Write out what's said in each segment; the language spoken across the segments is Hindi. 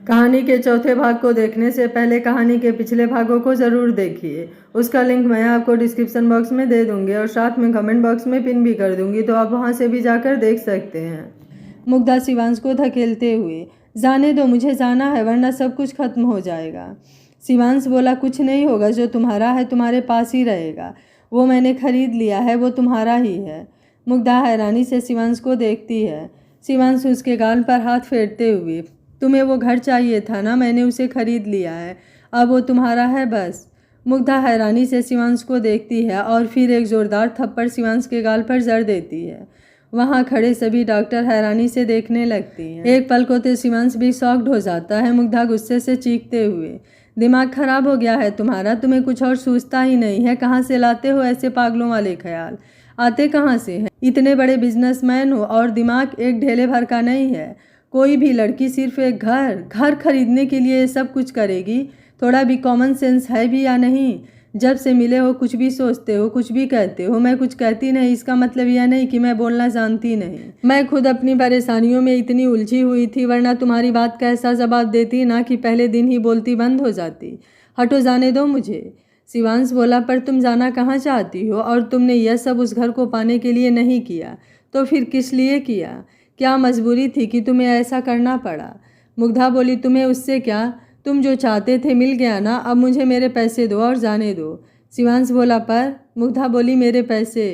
कहानी के चौथे भाग को देखने से पहले कहानी के पिछले भागों को ज़रूर देखिए। उसका लिंक मैं आपको डिस्क्रिप्शन बॉक्स में दे दूंगी और साथ में कमेंट बॉक्स में पिन भी कर दूंगी, तो आप वहां से भी जाकर देख सकते हैं। मुग्धा शिवांश को धकेलते हुए, जाने दो, मुझे जाना है वरना सब कुछ खत्म हो जाएगा। शिवांश बोला, कुछ नहीं होगा, जो तुम्हारा है तुम्हारे पास ही रहेगा। वो मैंने खरीद लिया है, वो तुम्हारा ही है। मुग्धा हैरानी से शिवांश को देखती है। शिवांश उसके गाल पर हाथ फेरते हुए, तुम्हें वो घर चाहिए था ना, मैंने उसे खरीद लिया है, अब वो तुम्हारा है बस। मुग्धा हैरानी से शिवांश को देखती है और फिर एक जोरदार थप्पड़ शिवांश के गाल पर जड़ देती है। वहाँ खड़े सभी डॉक्टर हैरानी से देखने लगती हैं। एक पल को तो शिवांश भी शॉक्ड हो जाता है। मुग्धा गुस्से से चीखते हुए, दिमाग खराब हो गया है तुम्हारा, तुम्हें कुछ और सूझता ही नहीं है। कहाँ से लाते हो ऐसे पागलों वाले ख्याल, आते कहाँ से हैं? इतने बड़े बिजनेसमैन हो और दिमाग एक ढेले भर का नहीं है। कोई भी लड़की सिर्फ एक घर खरीदने के लिए ये सब कुछ करेगी? थोड़ा भी कॉमन सेंस है भी या नहीं? जब से मिले हो कुछ भी सोचते हो, कुछ भी कहते हो। मैं कुछ कहती नहीं, इसका मतलब यह नहीं कि मैं बोलना जानती नहीं। मैं खुद अपनी परेशानियों में इतनी उलझी हुई थी, वरना तुम्हारी बात का ऐसा जवाब देती ना कि पहले दिन ही बोलती बंद हो जाती। हटो, जाने दो मुझे। शिवांश बोला, पर तुम जाना कहाँ चाहती हो? और तुमने यह सब उस घर को पाने के लिए नहीं किया, तो फिर किस लिए किया? क्या मजबूरी थी कि तुम्हें ऐसा करना पड़ा? मुग्धा बोली, तुम्हें उससे क्या? तुम जो चाहते थे मिल गया ना, अब मुझे मेरे पैसे दो और जाने दो। शिवांश बोला, पर? मुग्धा बोली, मेरे पैसे।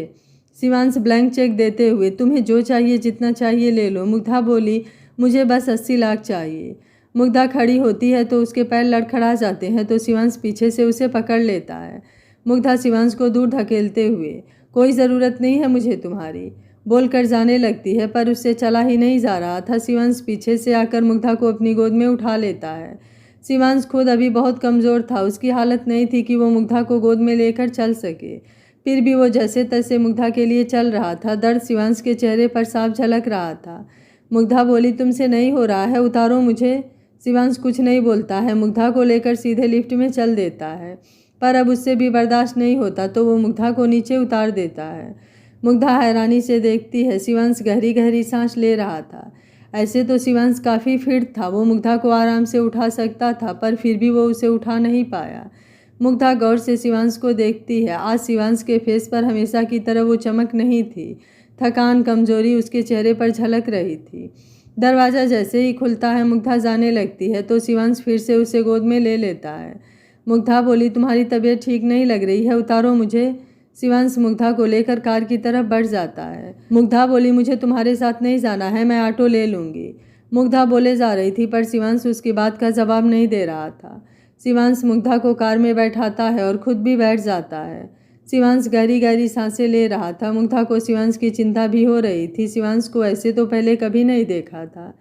शिवांश ब्लैंक चेक देते हुए, तुम्हें जो चाहिए जितना चाहिए ले लो। मुग्धा बोली, मुझे बस 80 लाख चाहिए। मुग्धा खड़ी होती है तो उसके पैर लड़खड़ा जाते हैं, तो शिवांश पीछे से उसे पकड़ लेता है। मुग्धा शिवांश को दूर धकेलते हुए, कोई ज़रूरत नहीं है मुझे तुम्हारी, बोलकर जाने लगती है, पर उससे चला ही नहीं जा रहा था। शिवांश पीछे से आकर मुग्धा को अपनी गोद में उठा लेता है। शिवांश खुद अभी बहुत कमज़ोर था, उसकी हालत नहीं थी कि वो मुग्धा को गोद में लेकर चल सके। फिर भी वो जैसे तैसे मुग्धा के लिए चल रहा था। दर्द शिवांश के चेहरे पर साफ झलक रहा था। मुग्धा बोली, तुमसे नहीं हो रहा है, उतारो मुझे। शिवांश कुछ नहीं बोलता है, मुग्धा को लेकर सीधे लिफ्ट में चल देता है, पर अब उससे भी बर्दाश्त नहीं होता तो वो मुग्धा को नीचे उतार देता है। मुग्धा हैरानी से देखती है। शिवांश गहरी गहरी सांस ले रहा था। ऐसे तो शिवांश काफ़ी फिट था, वो मुग्धा को आराम से उठा सकता था, पर फिर भी वो उसे उठा नहीं पाया। मुग्धा गौर से शिवांश को देखती है। आज शिवांश के फेस पर हमेशा की तरह वो चमक नहीं थी। थकान, कमजोरी उसके चेहरे पर झलक रही थी। दरवाज़ा जैसे ही खुलता है, मुग्धा जाने लगती है तो शिवांश फिर से उसे गोद में ले लेता है। मुग्धा बोली, तुम्हारी तबीयत ठीक नहीं लग रही है, उतारो मुझे। शिवांश मुग्धा को लेकर कार की तरफ बढ़ जाता है। मुग्धा बोली, मुझे तुम्हारे साथ नहीं जाना है, मैं ऑटो ले लूँगी। मुग्धा बोले जा रही थी, पर शिवांश उसकी बात का जवाब नहीं दे रहा था। शिवांश मुग्धा को कार में बैठाता है और खुद भी बैठ जाता है। शिवांश गहरी गहरी सांसें ले रहा था। मुग्धा को शिवांश की चिंता भी हो रही थी। शिवांश को ऐसे तो पहले कभी नहीं देखा था।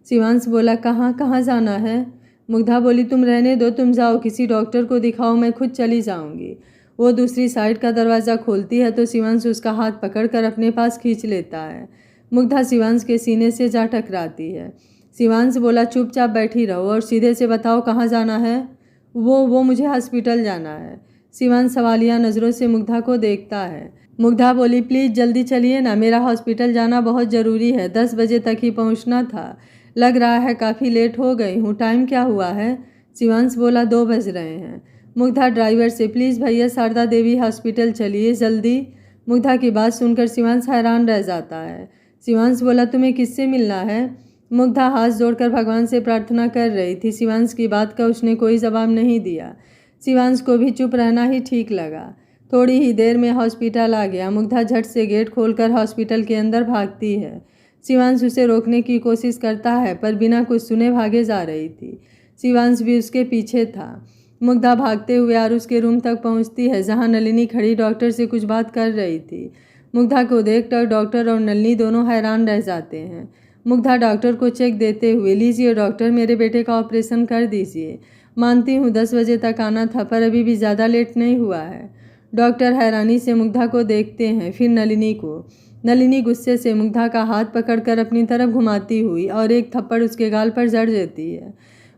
शिवांश बोला, कहाँ कहाँ जाना है? मुग्धा बोली, तुम रहने दो, तुम जाओ, किसी डॉक्टर को दिखाओ, मैं खुद चली जाऊंगी। वो दूसरी साइड का दरवाज़ा खोलती है तो शिवांश उसका हाथ पकड़कर अपने पास खींच लेता है। मुग्धा शिवांश के सीने से जा टकराती है। शिवांश बोला, चुपचाप बैठी रहो और सीधे से बताओ कहाँ जाना है। वो मुझे हॉस्पिटल जाना है। शिवांश सवालिया नज़रों से मुग्धा को देखता है। मुग्धा बोली, प्लीज़ जल्दी चलिए ना, मेरा हॉस्पिटल जाना बहुत ज़रूरी है, 10 बजे तक ही पहुंचना था। लग रहा है काफ़ी लेट हो गई हूँ, टाइम क्या हुआ है? शिवांश बोला, 2 बज रहे हैं। मुग्धा ड्राइवर से, प्लीज़ भैया शारदा देवी हॉस्पिटल चलिए जल्दी। मुग्धा की बात सुनकर शिवांश हैरान रह जाता है। शिवांश बोला, तुम्हें किससे मिलना है? मुग्धा हाथ जोड़कर भगवान से प्रार्थना कर रही थी। शिवांश की बात का उसने कोई जवाब नहीं दिया। शिवांश को भी चुप रहना ही ठीक लगा। थोड़ी ही देर में हॉस्पिटल आ गया। मुग्धा झट से गेट खोलकर हॉस्पिटल के अंदर भागती है। शिवांश उसे रोकने की कोशिश करता है, पर बिना कुछ सुने भागे जा रही थी। शिवांश भी उसके पीछे था। मुग्धा भागते हुए आरुष के रूम तक पहुंचती है, जहां नलिनी खड़ी डॉक्टर से कुछ बात कर रही थी। मुग्धा को देखकर डॉक्टर और नलिनी दोनों हैरान रह जाते हैं। मुग्धा डॉक्टर को चेक देते हुए, लीजिए डॉक्टर, मेरे बेटे का ऑपरेशन कर दीजिए। मानती हूँ 10 बजे तक आना था, पर अभी भी ज़्यादा लेट नहीं हुआ है। डॉक्टर हैरानी से मुग्धा को देखते हैं, फिर नलिनी को। नलिनी गुस्से से मुग्धा का हाथ पकड़कर अपनी तरफ घुमाती हुई और एक थप्पड़ उसके गाल पर जड़ देती है।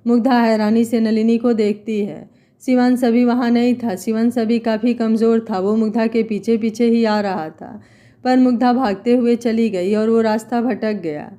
मुग्धा हैरानी से नलिनी को देखती है। शिवांश अभी वहाँ नहीं था। शिवांश अभी काफ़ी कमज़ोर था। वो मुग्धा के पीछे पीछे ही आ रहा था, पर मुग्धा भागते हुए चली गई और वो रास्ता भटक गया।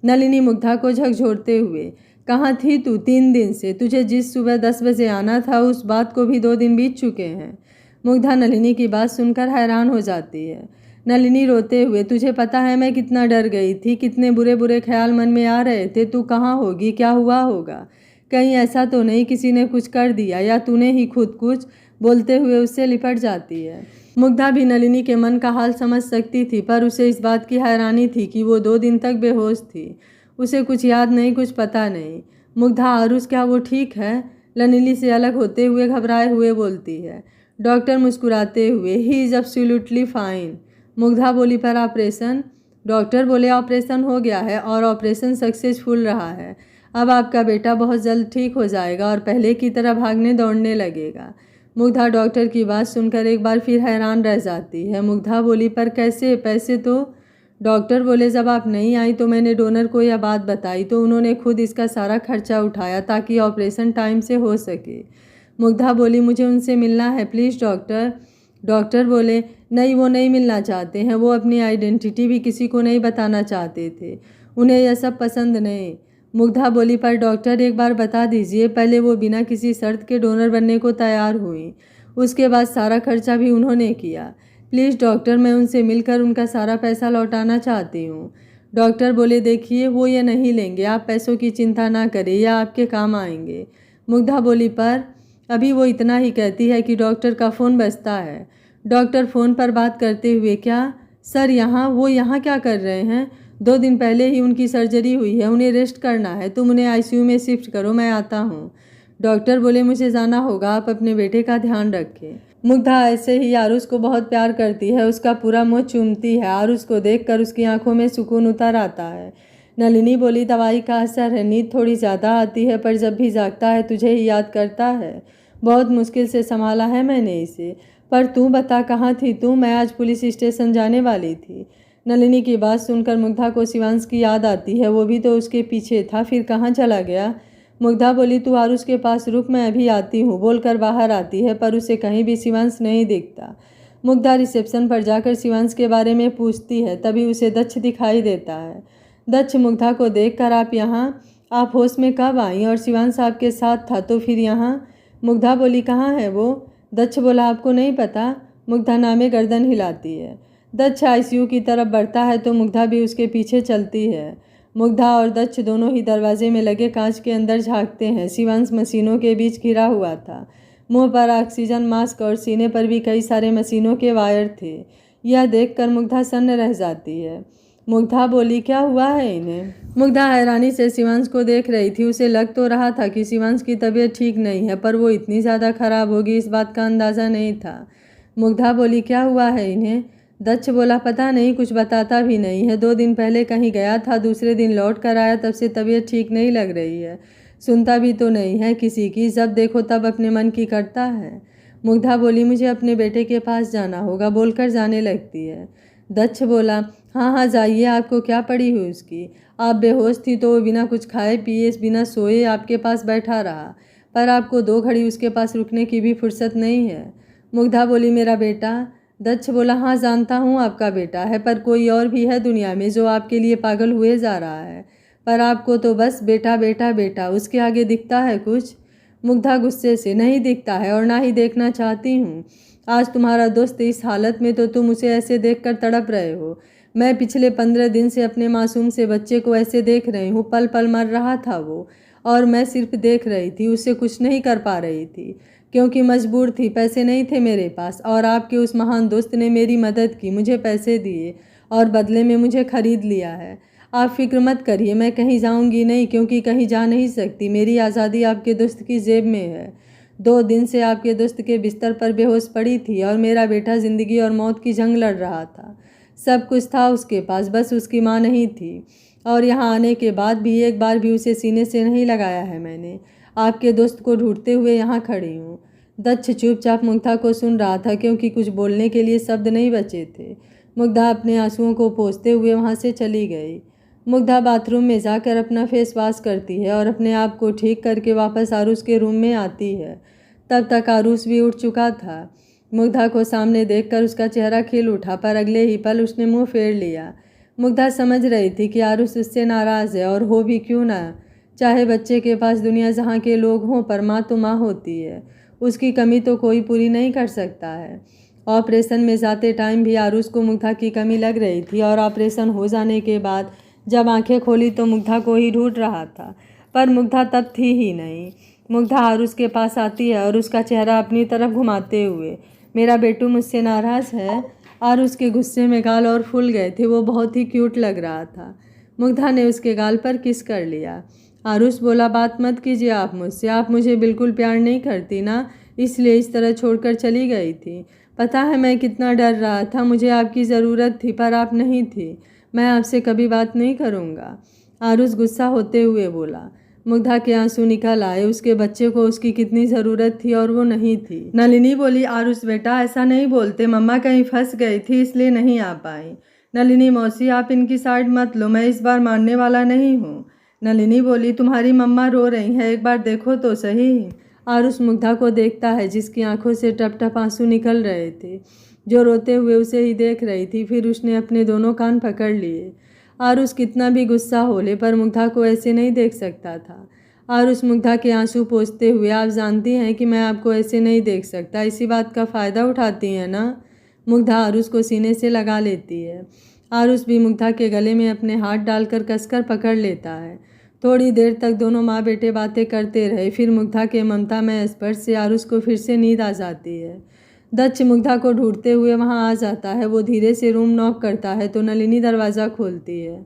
नलिनी मुग्धा को झकझोरते हुए, कहाँ थी तू 3 दिन से? तुझे जिस सुबह 10 बजे आना था उस बात को भी 2 दिन बीत चुके हैं। मुग्धा नलिनी की बात सुनकर हैरान हो जाती है। नलिनी रोते हुए, तुझे पता है मैं कितना डर गई थी, कितने बुरे बुरे ख्याल मन में आ रहे थे। तू कहाँ होगी, क्या हुआ होगा? कहीं ऐसा तो नहीं किसी ने कुछ कर दिया या तूने ही खुद कुछ? बोलते हुए उससे लिपट जाती है। मुग्धा भी नलिनी के मन का हाल समझ सकती थी, पर उसे इस बात की हैरानी थी कि वो 2 दिन तक बेहोश थी। उसे कुछ याद नहीं, कुछ पता नहीं। मुग्धा, आरुष क्या वो ठीक है? नलिनी से अलग होते हुए घबराए हुए बोलती है। डॉक्टर मुस्कुराते हुए, he is absolutely fine. Mugdha बोली, पर ऑपरेशन? डॉक्टर बोले, ऑपरेशन हो गया है और ऑपरेशन सक्सेसफुल रहा है। अब आपका बेटा बहुत जल्द ठीक हो जाएगा और पहले की तरह भागने दौड़ने लगेगा। मुग्धा डॉक्टर की बात सुनकर एक बार फिर हैरान रह जाती है। मुग्धा बोली, पर कैसे? पैसे तो? डॉक्टर बोले, जब आप नहीं आई तो मैंने डोनर को यह बात बताई तो उन्होंने खुद इसका सारा खर्चा उठाया ताकि ऑपरेशन टाइम से हो सके। मुग्धा बोली, मुझे उनसे मिलना है प्लीज़ डॉक्टर। डॉक्टर बोले, नहीं, वो नहीं मिलना चाहते हैं। वो अपनी आइडेंटिटी भी किसी को नहीं बताना चाहते थे। उन्हें यह सब पसंद नहीं। मुग्धा बोली, पर डॉक्टर एक बार बता दीजिए। पहले वो बिना किसी शर्त के डोनर बनने को तैयार हुई, उसके बाद सारा खर्चा भी उन्होंने किया। प्लीज़ डॉक्टर, मैं उनसे मिलकर उनका सारा पैसा लौटाना चाहती हूँ। डॉक्टर बोले, देखिए वो ये नहीं लेंगे, आप पैसों की चिंता ना करें, या आपके काम आएंगे। मुग्धा बोली, पर अभी वो इतना ही कहती है कि डॉक्टर का फ़ोन बजता है। डॉक्टर फ़ोन पर बात करते हुए, क्या सर वो यहाँ क्या कर रहे हैं? 2 दिन पहले ही उनकी सर्जरी हुई है, उन्हें रेस्ट करना है। तुम उन्हें आईसीयू में शिफ्ट करो, मैं आता हूँ। डॉक्टर बोले, मुझे जाना होगा, आप अपने बेटे का ध्यान रखें। मुग्धा ऐसे ही आरुष को बहुत प्यार करती है, उसका पूरा मुँह चूमती है। आरुष को देखकर उसकी आंखों में सुकून उतर आता है। नलिनी बोली, दवाई का असर है, नींद थोड़ी ज़्यादा आती है, पर जब भी जागता है तुझे ही याद करता है। बहुत मुश्किल से संभाला है मैंने इसे। पर तू बता, कहाँ थी तू? मैं आज पुलिस स्टेशन जाने वाली थी। नलिनी की बात सुनकर मुग्धा को शिवांश की याद आती है, वो भी तो उसके पीछे था, फिर कहाँ चला गया? मुग्धा बोली, तू आरुष के पास रुक, मैं अभी आती हूँ, बोलकर बाहर आती है, पर उसे कहीं भी शिवांश नहीं दिखता। मुग्धा रिसेप्शन पर जाकर शिवांश के बारे में पूछती है, तभी उसे दक्ष दिखाई देता है। दक्ष मुग्धा को देखकर, आप यहाँ? आप होश में कब आई? और शिवांश आपके साथ था तो फिर यहाँ? मुग्धा बोली, कहाँ है वो? दक्ष बोला, आपको नहीं पता? मुग्धा नामे गर्दन हिलाती है। दक्ष आईसीयू की तरफ बढ़ता है तो मुग्धा भी उसके पीछे चलती है। मुग्धा और दक्ष दोनों ही दरवाजे में लगे कांच के अंदर झांकते हैं। शिवांश मशीनों के बीच घिरा हुआ था। मुंह पर ऑक्सीजन मास्क और सीने पर भी कई सारे मशीनों के वायर थे। यह देखकर मुग्धा सन्न रह जाती है। मुग्धा बोली, क्या हुआ है इन्हें? मुग्धा हैरानी से शिवांश को देख रही थी। उसे लग तो रहा था कि शिवांश की तबीयत ठीक नहीं है, पर वो इतनी ज़्यादा खराब होगी इस बात का अंदाज़ा नहीं था। मुग्धा बोली, क्या हुआ है इन्हें? दक्ष बोला, पता नहीं, कुछ बताता भी नहीं है। 2 दिन पहले कहीं गया था, दूसरे दिन लौट कर आया, तब से तबीयत ठीक नहीं लग रही है। सुनता भी तो नहीं है किसी की, जब देखो तब अपने मन की करता है। मुग्धा बोली, मुझे अपने बेटे के पास जाना होगा, बोलकर जाने लगती है। दक्ष बोला, हाँ हाँ जाइए, आपको क्या पड़ी हुई उसकी? आप बेहोश थी तो वो बिना कुछ खाए पिए, बिना सोए आपके पास बैठा रहा, पर आपको 2 घड़ी उसके पास रुकने की भी फुर्सत नहीं है। मुग्धा बोली, मेरा बेटा? दक्ष बोला, हाँ जानता हूँ आपका बेटा है, पर कोई और भी है दुनिया में जो आपके लिए पागल हुए जा रहा है, पर आपको तो बस बेटा बेटा बेटा, उसके आगे दिखता है कुछ? मुग्धा गुस्से से, नहीं दिखता है और ना ही देखना चाहती हूँ। आज तुम्हारा दोस्त इस हालत में तो तुम उसे ऐसे देखकर तड़प रहे हो। मैं पिछले 15 दिन से अपने मासूम से बच्चे को ऐसे देख रही हूँ, पल पल मर रहा था वो, और मैं सिर्फ देख रही थी, उससे कुछ नहीं कर पा रही थी क्योंकि मजबूर थी, पैसे नहीं थे मेरे पास। और आपके उस महान दोस्त ने मेरी मदद की, मुझे पैसे दिए और बदले में मुझे खरीद लिया है। आप फिक्र मत करिए, मैं कहीं जाऊंगी नहीं, क्योंकि कहीं जा नहीं सकती। मेरी आज़ादी आपके दोस्त की जेब में है। 2 दिन से आपके दोस्त के बिस्तर पर बेहोश पड़ी थी और मेरा बेटा ज़िंदगी और मौत की जंग लड़ रहा था। सब कुछ था उसके पास, बस उसकी माँ नहीं थी। और यहाँ आने के बाद भी एक बार भी उसे सीने से नहीं लगाया है मैंने। आपके दोस्त को ढूंढते हुए यहाँ खड़ी हूँ। दक्ष चुपचाप मुग्धा को सुन रहा था, क्योंकि कुछ बोलने के लिए शब्द नहीं बचे थे। मुग्धा अपने आंसुओं को पोंछते हुए वहाँ से चली गई। मुग्धा बाथरूम में जाकर अपना फेस वॉश करती है और अपने आप को ठीक करके वापस आरुष के रूम में आती है। तब तक आरुष भी उठ चुका था। मुग्धा को सामने देखकर उसका चेहरा खिल उठा, पर अगले ही पल उसने मुंह फेर लिया। मुग्धा समझ रही थी कि आरुष उससे नाराज़ है, और हो भी क्यों ना, चाहे बच्चे के पास दुनिया जहाँ के लोग हों, पर माँ तो माँ होती है। उसकी कमी तो कोई पूरी नहीं कर सकता है। ऑपरेशन में जाते टाइम भी आरुष को मुग्धा की कमी लग रही थी और ऑपरेशन हो जाने के बाद जब आंखें खोली तो मुग्धा को ही ढूंढ रहा था, पर मुग्धा तब थी ही नहीं। मुग्धा आरुष के पास आती है और उसका चेहरा अपनी तरफ घुमाते हुए, मेरा बेटू मुझसे नाराज़ है। आरुष के गुस्से में गाल और फूल गए थे। वो बहुत ही क्यूट लग रहा था। मुग्धा ने उसके गाल पर किस कर लिया। आरुष बोला, बात मत कीजिए आप मुझसे, आप मुझे बिल्कुल प्यार नहीं करती ना, इसलिए इस तरह छोड़कर चली गई थी। पता है मैं कितना डर रहा था, मुझे आपकी ज़रूरत थी पर आप नहीं थी। मैं आपसे कभी बात नहीं करूँगा। आरुष गुस्सा होते हुए बोला। मुग्धा के आंसू निकल आए। उसके बच्चे को उसकी कितनी ज़रूरत थी और वो नहीं थी। नलिनी बोली, आरुष बेटा ऐसा नहीं बोलते, मम्मा कहीं फंस गई थी इसलिए नहीं आ पाई। नलिनी मौसी आप इनकी साइड मत लो, मैं इस बार मानने वाला नहीं हूँ। नलिनी बोली, तुम्हारी मम्मा रो रही हैं, एक बार देखो तो सही। आरुष मुग्धा को देखता है जिसकी आंखों से टप टप आंसू निकल रहे थे, जो रोते हुए उसे ही देख रही थी। फिर उसने अपने दोनों कान पकड़ लिए। आरुष कितना भी गुस्सा हो ले पर मुग्धा को ऐसे नहीं देख सकता था। आरुष मुग्धा के आंसू पोंछते हुए, आप जानती हैं कि मैं आपको ऐसे नहीं देख सकता, इसी बात का फ़ायदा उठाती हैं ना। मुग्धा आरुष को सीने से लगा लेती है। आरुष भी मुग्धा के गले में अपने हाथ डालकर कसकर पकड़ लेता है। थोड़ी देर तक दोनों माँ बेटे बातें करते रहे। फिर मुग्धा के ममता में स्पर्श से आरुष को फिर से नींद आ जाती है। दक्ष मुग्धा को ढूंढते हुए वहां आ जाता है। वो धीरे से रूम नॉक करता है तो नलिनी दरवाज़ा खोलती है।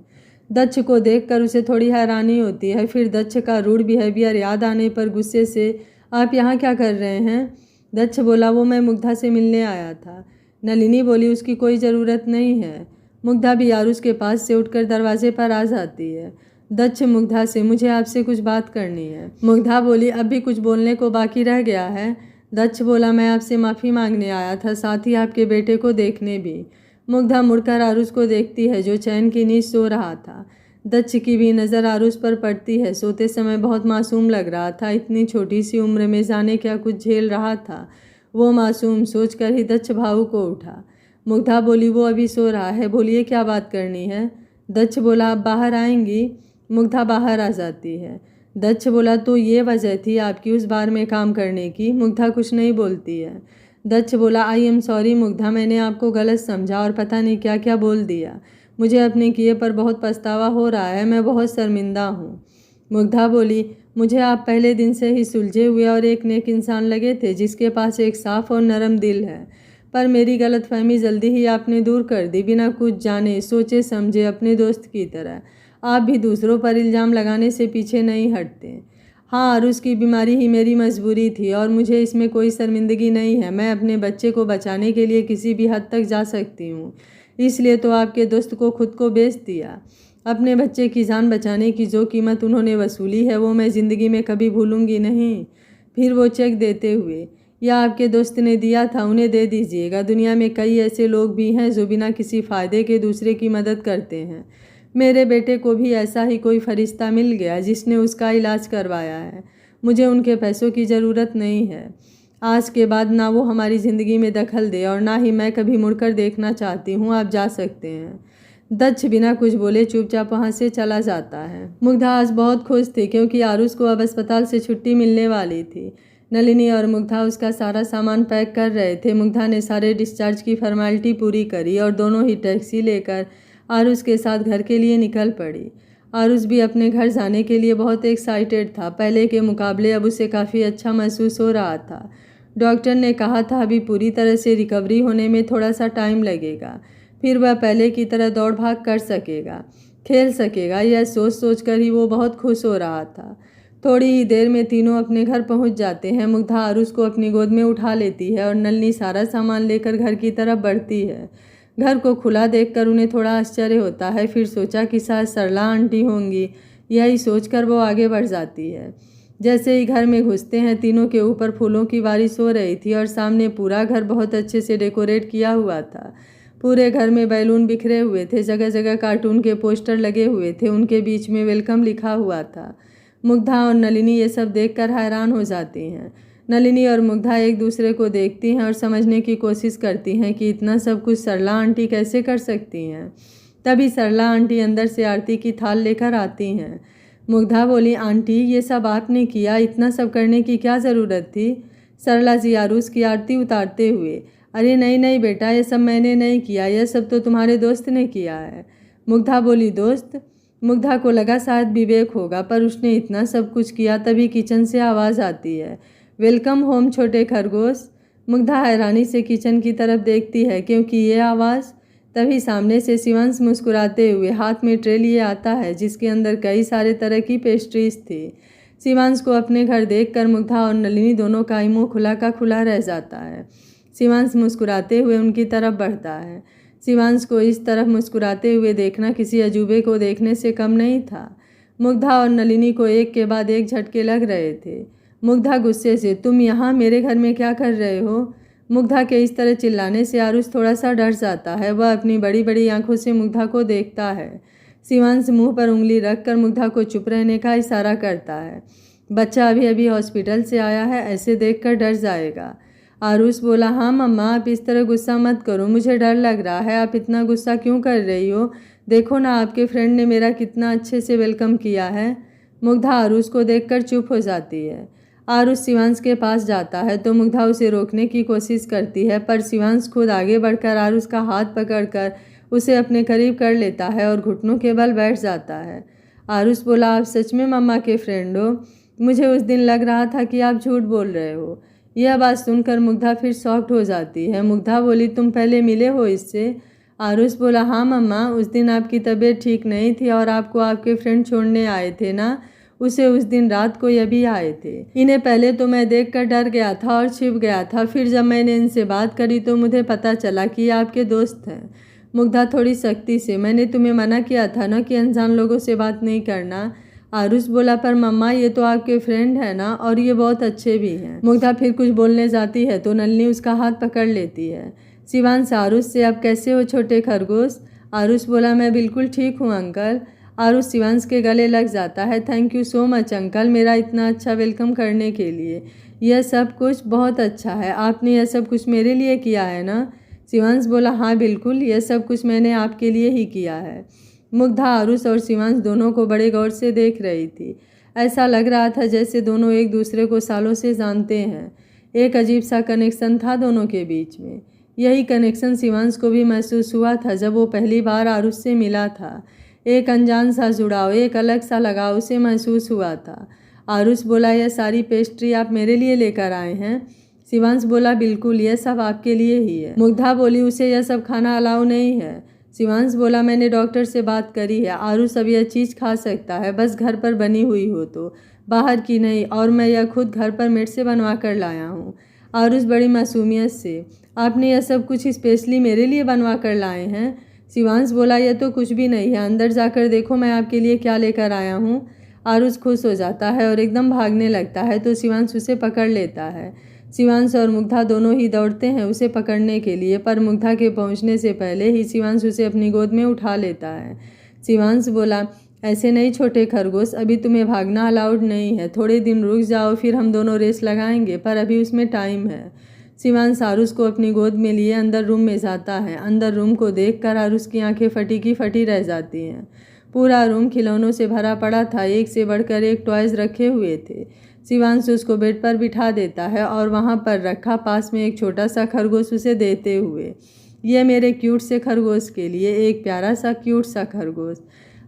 दक्ष को देखकर उसे थोड़ी हैरानी होती है। फिर दक्ष का रूड बिहेवियर याद आने पर गुस्से से, आप यहाँ क्या कर रहे हैं? दक्ष बोला, वो मैं मुग्धा से मिलने आया था। नलिनी बोली, उसकी कोई ज़रूरत नहीं है। मुग्धा भी आरुष के पास से उठकर दरवाजे पर आ जाती है। दक्ष मुग्धा से, मुझे आपसे कुछ बात करनी है। मुग्धा बोली, अब भी कुछ बोलने को बाकी रह गया है? दक्ष बोला, मैं आपसे माफ़ी मांगने आया था, साथ ही आपके बेटे को देखने भी। मुग्धा मुड़कर आरुष को देखती है जो चैन की नींद सो रहा था। दक्ष की भी नज़र आरुष पर पड़ती है। सोते समय बहुत मासूम लग रहा था। इतनी छोटी सी उम्र में जाने क्या कुछ झेल रहा था। वो मासूम सोचकर ही दक्ष भावुक को उठा। मुग्धा बोली, वो अभी सो रहा है, बोलिए क्या बात करनी है? दक्ष बोला, आप बाहर आएंगी? मुग्धा बाहर आ जाती है। दक्ष बोला, तो ये वजह थी आपकी उस बार में काम करने की? मुग्धा कुछ नहीं बोलती है। दक्ष बोला, आई एम सॉरी मुग्धा, मैंने आपको गलत समझा और पता नहीं क्या क्या बोल दिया। मुझे अपने किए पर बहुत पछतावा हो रहा है, मैं बहुत शर्मिंदा हूँ। मुग्धा बोली, मुझे आप पहले दिन से ही सुलझे हुए और एक नेक इंसान लगे थे जिसके पास एक साफ और नरम दिल है, पर मेरी गलतफहमी जल्दी ही आपने दूर कर दी, बिना कुछ जाने सोचे समझे अपने दोस्त की तरह। आप भी दूसरों पर इल्ज़ाम लगाने से पीछे नहीं हटते। हाँ, आरुष की बीमारी ही मेरी मजबूरी थी और मुझे इसमें कोई शर्मिंदगी नहीं है। मैं अपने बच्चे को बचाने के लिए किसी भी हद तक जा सकती हूँ, इसलिए तो आपके दोस्त को खुद को बेच दिया। अपने बच्चे की जान बचाने की जो कीमत उन्होंने वसूली है वो मैं ज़िंदगी में कभी भूलूंगी नहीं। फिर वो चेक देते हुए, या आपके दोस्त ने दिया था, उन्हें दे दीजिएगा। दुनिया में कई ऐसे लोग भी हैं जो बिना किसी फ़ायदे के दूसरे की मदद करते हैं। मेरे बेटे को भी ऐसा ही कोई फरिश्ता मिल गया जिसने उसका इलाज करवाया है। मुझे उनके पैसों की ज़रूरत नहीं है। आज के बाद ना वो हमारी ज़िंदगी में दखल दे और ना ही मैं कभी मुड़कर देखना चाहती हूँ। आप जा सकते हैं। दक्ष बिना कुछ बोले चुपचाप वहाँ से चला जाता है। मुग्धा आज बहुत खुश थी क्योंकि आरुष को अब अस्पताल से छुट्टी मिलने वाली थी। नलिनी और मुग्धा उसका सारा सामान पैक कर रहे थे। मुग्धा ने सारे डिस्चार्ज की फॉर्मेलिटी पूरी करी और दोनों ही टैक्सी लेकर आरुष के साथ घर के लिए निकल पड़ी। आरुष भी अपने घर जाने के लिए बहुत एक्साइटेड था। पहले के मुकाबले अब उसे काफ़ी अच्छा महसूस हो रहा था। डॉक्टर ने कहा था अभी पूरी तरह से रिकवरी होने में थोड़ा सा टाइम लगेगा, फिर वह पहले की तरह दौड़ भाग कर सकेगा, खेल सकेगा। यह सोच सोच कर ही वो बहुत खुश हो रहा था। थोड़ी ही देर में तीनों अपने घर पहुंच जाते हैं। मुग्धा आरुष को अपनी गोद में उठा लेती है और नलिनी सारा सामान लेकर घर की तरफ बढ़ती है। घर को खुला देखकर उन्हें थोड़ा आश्चर्य होता है। फिर सोचा कि शायद सरला आंटी होंगी, यही सोचकर वो आगे बढ़ जाती है। जैसे ही घर में घुसते हैं, तीनों के ऊपर फूलों की बारिश हो रही थी और सामने पूरा घर बहुत अच्छे से डेकोरेट किया हुआ था। पूरे घर में बैलून बिखरे हुए थे, जगह जगह कार्टून के पोस्टर लगे हुए थे, उनके बीच में वेलकम लिखा हुआ था। मुग्धा और नलिनी ये सब देखकर हैरान हो जाती हैं। नलिनी और मुग्धा एक दूसरे को देखती हैं और समझने की कोशिश करती हैं कि इतना सब कुछ सरला आंटी कैसे कर सकती हैं। तभी सरला आंटी अंदर से आरती की थाल लेकर आती हैं। मुग्धा बोली, आंटी ये सब आपने किया, इतना सब करने की क्या ज़रूरत थी? सरला जी आरुष की आरती उतारते हुए, अरे नहीं नहीं बेटा, ये सब मैंने नहीं किया, यह सब तो तुम्हारे दोस्त ने किया है। मुग्धा बोली, दोस्त? मुग्धा को लगा शायद विवेक होगा, पर उसने इतना सब कुछ किया। तभी किचन से आवाज़ आती है, वेलकम होम छोटे खरगोश। मुग्धा हैरानी से किचन की तरफ देखती है, क्योंकि ये आवाज़। तभी सामने से शिवांश मुस्कुराते हुए हाथ में ट्रे लिए आता है, जिसके अंदर कई सारे तरह की पेस्ट्रीज थी। शिवांश को अपने घर देखकर मुग्धा और नलिनी दोनों का ही मुँह खुला का खुला रह जाता है। शिवांश मुस्कुराते हुए उनकी तरफ बढ़ता है। शिवांश को इस तरफ मुस्कुराते हुए देखना किसी अजूबे को देखने से कम नहीं था। मुग्धा और नलिनी को एक के बाद एक झटके लग रहे थे। मुग्धा गुस्से से, तुम यहाँ मेरे घर में क्या कर रहे हो? मुग्धा के इस तरह चिल्लाने से आरुष थोड़ा सा डर जाता है। वह अपनी बड़ी बड़ी आंखों से मुग्धा को देखता है। शिवांश मुंह पर उंगली रखकर मुग्धा को चुप रहने का इशारा करता है। बच्चा अभी अभी हॉस्पिटल से आया है, ऐसे देखकर डर जाएगा। आरुष बोला, हाँ मम्मा, आप इस तरह गुस्सा मत करो, मुझे डर लग रहा है। आप इतना गुस्सा क्यों कर रही हो? देखो ना, आपके फ्रेंड ने मेरा कितना अच्छे से वेलकम किया है। मुग्धा आरुष को देखकर चुप हो जाती है। आरुष शिवांश के पास जाता है तो मुग्धा उसे रोकने की कोशिश करती है, पर शिवांश खुद आगे बढ़कर आरुष का हाथ पकड़कर उसे अपने करीब कर लेता है और घुटनों के बल बैठ जाता है। आरुष बोला, आप सच में मम्मा के फ्रेंड हो? मुझे उस दिन लग रहा था कि आप झूठ बोल रहे हो। यह बात सुनकर मुग्धा फिर शॉक्ड हो जाती है। मुग्धा बोली, तुम पहले मिले हो इससे? आरुष बोला, हाँ मम्मा, उस दिन आपकी तबीयत ठीक नहीं थी और आपको आपके फ्रेंड छोड़ने आए थे ना, उसे उस दिन रात को ये भी आए थे। इन्हें पहले तो मैं देखकर डर गया था और छिप गया था, फिर जब मैंने इनसे बात करी तो मुझे पता चला कि ये आपके दोस्त हैं। मुग्धा थोड़ी सख्ती से, मैंने तुम्हें मना किया था ना कि अनजान लोगों से बात नहीं करना। आरुष बोला, पर मम्मा ये तो आपके फ्रेंड है ना, और ये बहुत अच्छे भी हैं। मुग्धा फिर कुछ बोलने जाती है तो नलिनी उसका हाथ पकड़ लेती है। शिवांश आरुष से, अब कैसे हो छोटे खरगोश? आरुष बोला, मैं बिल्कुल ठीक हूँ अंकल। आरुष शिवांश के गले लग जाता है। Thank you so much uncle, मेरा इतना अच्छा वेलकम करने के लिए। यह सब कुछ बहुत अच्छा है। आपने यह सब कुछ मेरे लिए किया है ना? शिवांश बोला, हाँ बिल्कुल, यह सब कुछ मैंने आपके लिए ही किया है। मुग्धा आरुष और शिवांश दोनों को बड़े गौर से देख रही थी। ऐसा लग रहा था जैसे दोनों एक दूसरे को सालों से जानते हैं। एक अजीब सा कनेक्शन था दोनों के बीच में। यही कनेक्शन शिवांश को भी महसूस हुआ था जब वो पहली बार आरुष से मिला था। एक अनजान सा जुड़ाव, एक अलग सा लगाव उसे महसूस हुआ था। आरुष बोला, यह सारी पेस्ट्री आप मेरे लिए लेकर आए हैं? शिवांश बोला, बिल्कुल, यह सब आपके लिए ही है। मुग्धा बोली, उसे यह सब खाना अलाउ नहीं है। शिवांश बोला, मैंने डॉक्टर से बात करी है, आरुष अब यह चीज़ खा सकता है, बस घर पर बनी हुई हो तो, बाहर की नहीं, और मैं यह खुद घर पर मेड से बनवा कर लाया हूँ। आरुष बड़ी मासूमियत से, आपने यह सब कुछ स्पेशली मेरे लिए बनवा कर लाए हैं? शिवांश बोला, यह तो कुछ भी नहीं है, अंदर जाकर देखो मैं आपके लिए क्या लेकर आया हूँ। आरुष खुश हो जाता है और एकदम भागने लगता है तो शिवांश उसे पकड़ लेता है। शिवांश और मुग्धा दोनों ही दौड़ते हैं उसे पकड़ने के लिए, पर मुग्धा के पहुंचने से पहले ही शिवांश उसे अपनी गोद में उठा लेता है। शिवांश बोला, ऐसे नहीं छोटे खरगोश, अभी तुम्हें भागना अलाउड नहीं है, थोड़े दिन रुक जाओ, फिर हम दोनों रेस लगाएंगे, पर अभी उसमें टाइम है। शिवांश आरुष को अपनी गोद में लिए अंदर रूम में जाता है। अंदर रूम को देखकर आरुष की आंखें फटी की फटी रह जाती हैं। पूरा रूम खिलौनों से भरा पड़ा था, एक से बढ़कर एक टॉयज रखे हुए थे। शिवांश उसको बेड पर बिठा देता है और वहाँ पर रखा पास में एक छोटा सा खरगोश उसे देते हुए, यह मेरे क्यूट से खरगोश के लिए, एक प्यारा सा क्यूट सा खरगोश।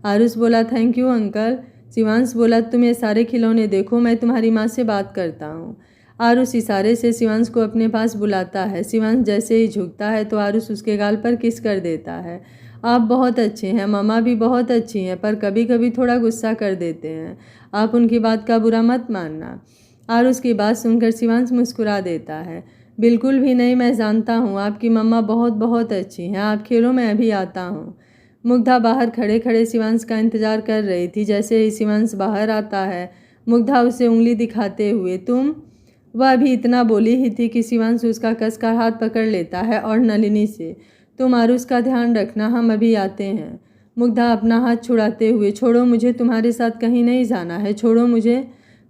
आरुष बोला, थैंक यू अंकल। शिवांश बोला, तुम ये सारे खिलौने देखो, मैं तुम्हारी माँ से बात करता हूँ। आरुष इशारे से शिवांश को अपने पास बुलाता है। शिवांश जैसे ही झुकता है तो आरुष उसके गाल पर किस कर देता है। आप बहुत अच्छे हैं, मम्मा भी बहुत अच्छी हैं, पर कभी कभी थोड़ा गुस्सा कर देते हैं, आप उनकी बात का बुरा मत मानना। आरुष की बात सुनकर शिवांश मुस्कुरा देता है। बिल्कुल भी नहीं, मैं जानता हूँ आपकी मम्मा बहुत बहुत अच्छी हैं, आप खेलो, मैं अभी आता हूँ। मुग्धा बाहर खड़े खड़े शिवांश का इंतजार कर रही थी। जैसे ही शिवांश बाहर आता है, मुग्धा उसे उंगली दिखाते हुए, तुम? वह अभी इतना बोली ही थी कि शिवांश उसका कसकर हाथ पकड़ लेता है और नलिनी से, तुम आरुष का ध्यान रखना, हम अभी आते हैं। मुग्धा अपना हाथ छुड़ाते हुए, छोड़ो मुझे, तुम्हारे साथ कहीं नहीं जाना है, छोड़ो मुझे।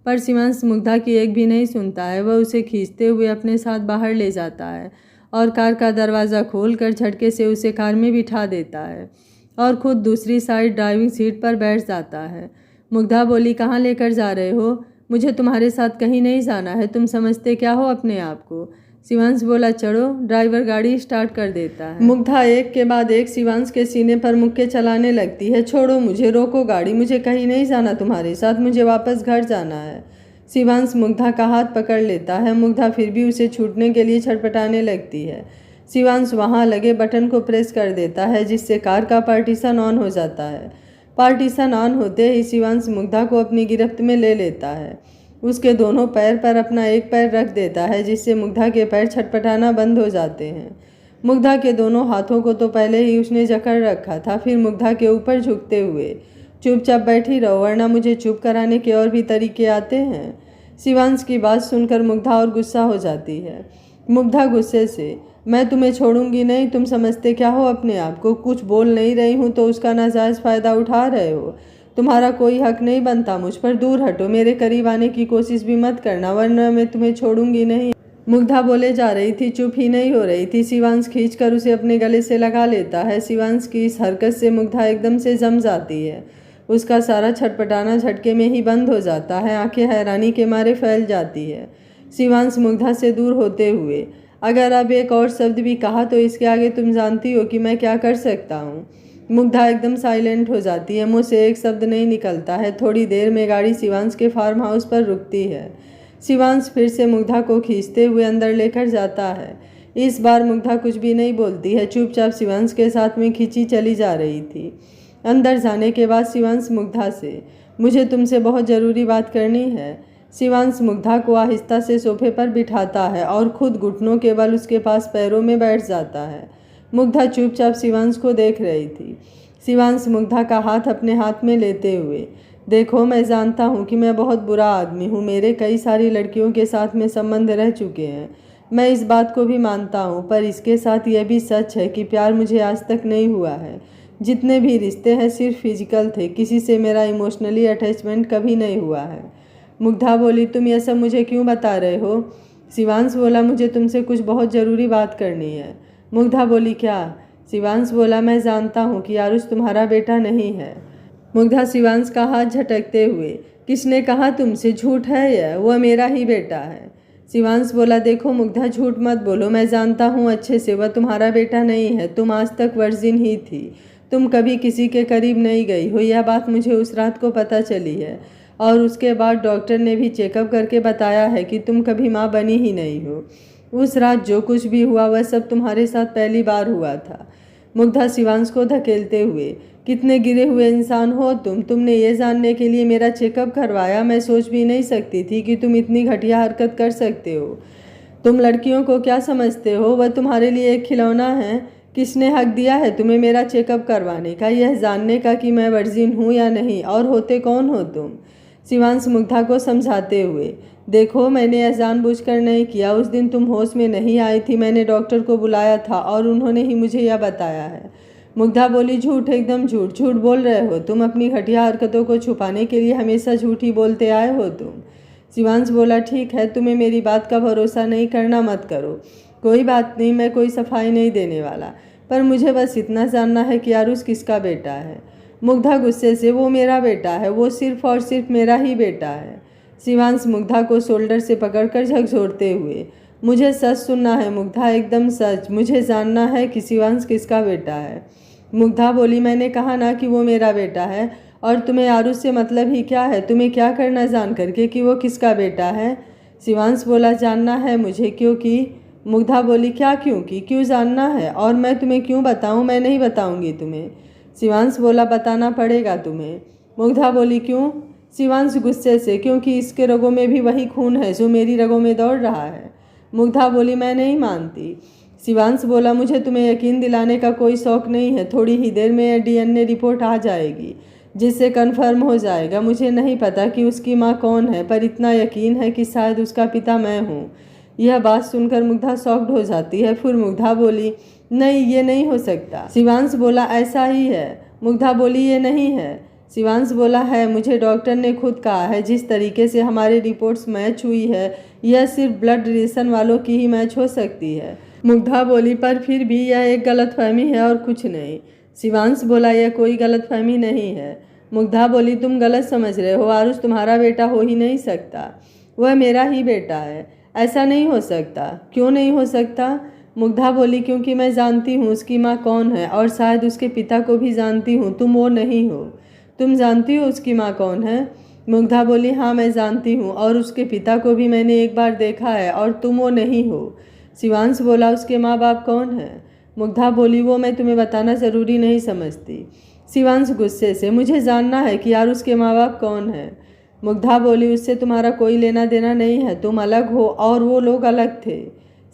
पर शिवांश मुग्धा की एक भी नहीं सुनता है। वह उसे खींचते हुए अपने साथ बाहर ले जाता है और कार का दरवाज़ा खोलकर झटके से उसे कार में बिठा देता है और खुद दूसरी साइड ड्राइविंग सीट पर बैठ जाता है। मुग्धा बोली, कहाँ लेकर जा रहे हो? मुझे तुम्हारे साथ कहीं नहीं जाना है, तुम समझते क्या हो अपने आप को? शिवांश बोला, चढ़ो। ड्राइवर गाड़ी स्टार्ट कर देता है। मुग्धा एक के बाद एक शिवांश के सीने पर मुक्के चलाने लगती है। छोड़ो मुझे, रोको गाड़ी, मुझे कहीं नहीं जाना तुम्हारे साथ, मुझे वापस घर जाना है। शिवांश मुग्धा का हाथ पकड़ लेता है। मुग्धा फिर भी उसे छूटने के लिए छटपटाने लगती है। शिवांश वहाँ लगे बटन को प्रेस कर देता है, जिससे कार का पार्टीशन ऑन हो जाता है। पार्टीशन ऑन होते ही शिवांश मुग्धा को अपनी गिरफ्त में ले लेता है। उसके दोनों पैर पर अपना एक पैर रख देता है, जिससे मुग्धा के पैर छटपटाना बंद हो जाते हैं। मुग्धा के दोनों हाथों को तो पहले ही उसने जकड़ रखा था, फिर मुग्धा के ऊपर झुकते हुए, चुपचाप बैठी रहो वरना मुझे चुप कराने के और भी तरीके आते हैं। शिवांश की बात सुनकर मुग्धा और गुस्सा हो जाती है। मुग्धा गुस्से से, मैं तुम्हें छोड़ूंगी नहीं, तुम समझते क्या हो अपने आप को? कुछ बोल नहीं रही हूँ तो उसका नाजायज़ फ़ायदा उठा रहे हो। तुम्हारा कोई हक नहीं बनता मुझ पर, दूर हटो, मेरे करीब आने की कोशिश भी मत करना वरना मैं तुम्हें छोड़ूंगी नहीं। मुग्धा बोले जा रही थी, चुप ही नहीं हो रही थी। शिवांश खींचकर उसे अपने गले से लगा लेता है। शिवांश की इस हरकत से मुग्धा एकदम से जम जाती है। उसका सारा छटपटाना झटके में ही बंद हो जाता है। आंखें हैरानी के मारे फैल जाती है। शिवांश मुग्धा से दूर होते हुए, अगर अब एक और शब्द भी कहा तो इसके आगे तुम जानती हो कि मैं क्या कर सकता हूँ। मुग्धा एकदम साइलेंट हो जाती है। मुँह से एक शब्द नहीं निकलता है। थोड़ी देर में गाड़ी शिवांश के फार्म हाउस पर रुकती है। शिवांश फिर से मुग्धा को खींचते हुए अंदर लेकर जाता है। इस बार मुग्धा कुछ भी नहीं बोलती है, चुपचाप शिवांश के साथ में खींची चली जा रही थी। अंदर जाने के बाद शिवांश मुग्धा से, मुझे तुमसे बहुत ज़रूरी बात करनी है। शिवांश मुग्धा को आहिस्ता से सोफे पर बिठाता है और खुद घुटनों के बल उसके पास पैरों में बैठ जाता है। मुग्धा चुपचाप शिवांश को देख रही थी। शिवांश मुग्धा का हाथ अपने हाथ में लेते हुए, देखो मैं जानता हूँ कि मैं बहुत बुरा आदमी हूँ, मेरे कई सारी लड़कियों के साथ में संबंध रह चुके हैं, मैं इस बात को भी मानता हूँ, पर इसके साथ यह भी सच है कि प्यार मुझे आज तक नहीं हुआ है। जितने भी रिश्ते हैं सिर्फ फिजिकल थे, किसी से मेरा इमोशनली अटैचमेंट कभी नहीं हुआ है। मुग्धा बोली, तुम यह सब मुझे क्यों बता रहे हो? शिवांश बोला, मुझे तुमसे कुछ बहुत ज़रूरी बात करनी है। मुग्धा बोली, क्या? शिवांश बोला, मैं जानता हूँ कि आरुष तुम्हारा बेटा नहीं है। मुग्धा शिवांश का हाथ झटकते हुए, किसने कहा तुमसे? झूठ है यह, वह मेरा ही बेटा है। शिवांश बोला, देखो मुग्धा, झूठ मत बोलो, मैं जानता हूँ अच्छे से वह तुम्हारा बेटा नहीं है। तुम आज तक वर्जिन ही थी, तुम कभी किसी के करीब नहीं गई हो, यह बात मुझे उस रात को पता चली है। और उसके बाद डॉक्टर ने भी चेकअप करके बताया है कि तुम कभी माँ बनी ही नहीं हो। उस रात जो कुछ भी हुआ वह सब तुम्हारे साथ पहली बार हुआ था। मुग्धा शिवांश को धकेलते हुए, कितने गिरे हुए इंसान हो तुमने ये जानने के लिए मेरा चेकअप करवाया? मैं सोच भी नहीं सकती थी कि तुम इतनी घटिया हरकत कर सकते हो। तुम लड़कियों को क्या समझते हो? वह तुम्हारे लिए एक खिलौना है। किसने हक दिया है तुम्हें मेरा चेकअप करवाने का, यह जानने का कि मैं वर्जिन हूँ या नहीं? और होते कौन हो तुम? शिवांश मुग्धा को समझाते हुए, देखो मैंने यह जानबूझकर नहीं किया, उस दिन तुम होश में नहीं आई थी, मैंने डॉक्टर को बुलाया था और उन्होंने ही मुझे यह बताया है। मुग्धा बोली, झूठ, एकदम झूठ, झूठ बोल रहे हो तुम। अपनी घटिया हरकतों को छुपाने के लिए हमेशा झूठ ही बोलते आए हो तुम। शिवांश बोला, ठीक है, तुम्हें मेरी बात का भरोसा नहीं करना मत करो, कोई बात नहीं, मैं कोई सफाई नहीं देने वाला, पर मुझे बस इतना जानना है कि आरुष किसका बेटा है। मुग्धा गुस्से से, वो मेरा बेटा है, वो सिर्फ और सिर्फ मेरा ही बेटा है। शिवांश मुग्धा को शोल्डर से पकड़कर झकझोरते हुए, मुझे सच सुनना है मुग्धा, एकदम सच, मुझे जानना है कि शिवांश किसका बेटा है। मुग्धा बोली, मैंने कहा ना कि वो मेरा बेटा है, और तुम्हें आरुष से मतलब ही क्या है? तुम्हें क्या करना जान करके कि वो किसका बेटा है? शिवांश बोला, जानना है मुझे, क्योंकि। मुग्धा बोली, क्या क्योंकि? क्यों जानना है? और मैं तुम्हें क्यों बताऊं? मैं नहीं बताऊंगी तुम्हें। शिवांश बोला, बताना पड़ेगा तुम्हें। मुग्धा बोली, क्यों? शिवांश गुस्से से, क्योंकि इसके रगों में भी वही खून है जो मेरी रगों में दौड़ रहा है। मुग्धा बोली, मैं नहीं मानती। शिवांश बोला, मुझे तुम्हें यकीन दिलाने का कोई शौक नहीं है, थोड़ी ही देर में डीएनए रिपोर्ट आ जाएगी जिससे कन्फर्म हो जाएगा। मुझे नहीं पता कि उसकी माँ कौन है, पर इतना यकीन है कि शायद उसका पिता मैं हूँ। यह बात सुनकर मुग्धा शॉक्ड हो जाती है। फिर मुग्धा बोली, नहीं, ये नहीं हो सकता। शिवांश बोला, ऐसा ही है। मुग्धा बोली, ये नहीं है। शिवांश बोला, है, मुझे डॉक्टर ने खुद कहा है, जिस तरीके से हमारी रिपोर्ट्स मैच हुई है यह सिर्फ ब्लड रिलेशन वालों की ही मैच हो सकती है। मुग्धा बोली, पर फिर भी यह एक गलतफहमी है और कुछ नहीं। शिवांश बोला, यह कोई गलतफहमी नहीं है। मुग्धा बोली, तुम गलत समझ रहे हो, आरुष तुम्हारा बेटा हो ही नहीं सकता, वह मेरा ही बेटा है। ऐसा नहीं हो सकता। क्यों नहीं हो सकता? मुग्धा बोली, क्योंकि मैं जानती हूँ उसकी माँ कौन है और शायद उसके पिता को भी जानती हूँ। तुम वो नहीं हो। तुम जानती हो उसकी माँ कौन है? मुग्धा बोली, हाँ मैं जानती हूँ और उसके पिता को भी मैंने एक बार देखा है और तुम वो नहीं हो। शिवांश बोला, उसके माँ बाप कौन हैं? मुग्धा बोली, वो मैं तुम्हें बताना ज़रूरी नहीं समझती। शिवांश गुस्से से, मुझे जानना है कि यार उसके माँ बाप कौन हैं। मुग्धा बोली, उससे तुम्हारा कोई लेना देना नहीं है, तुम अलग हो और वो लोग अलग थे।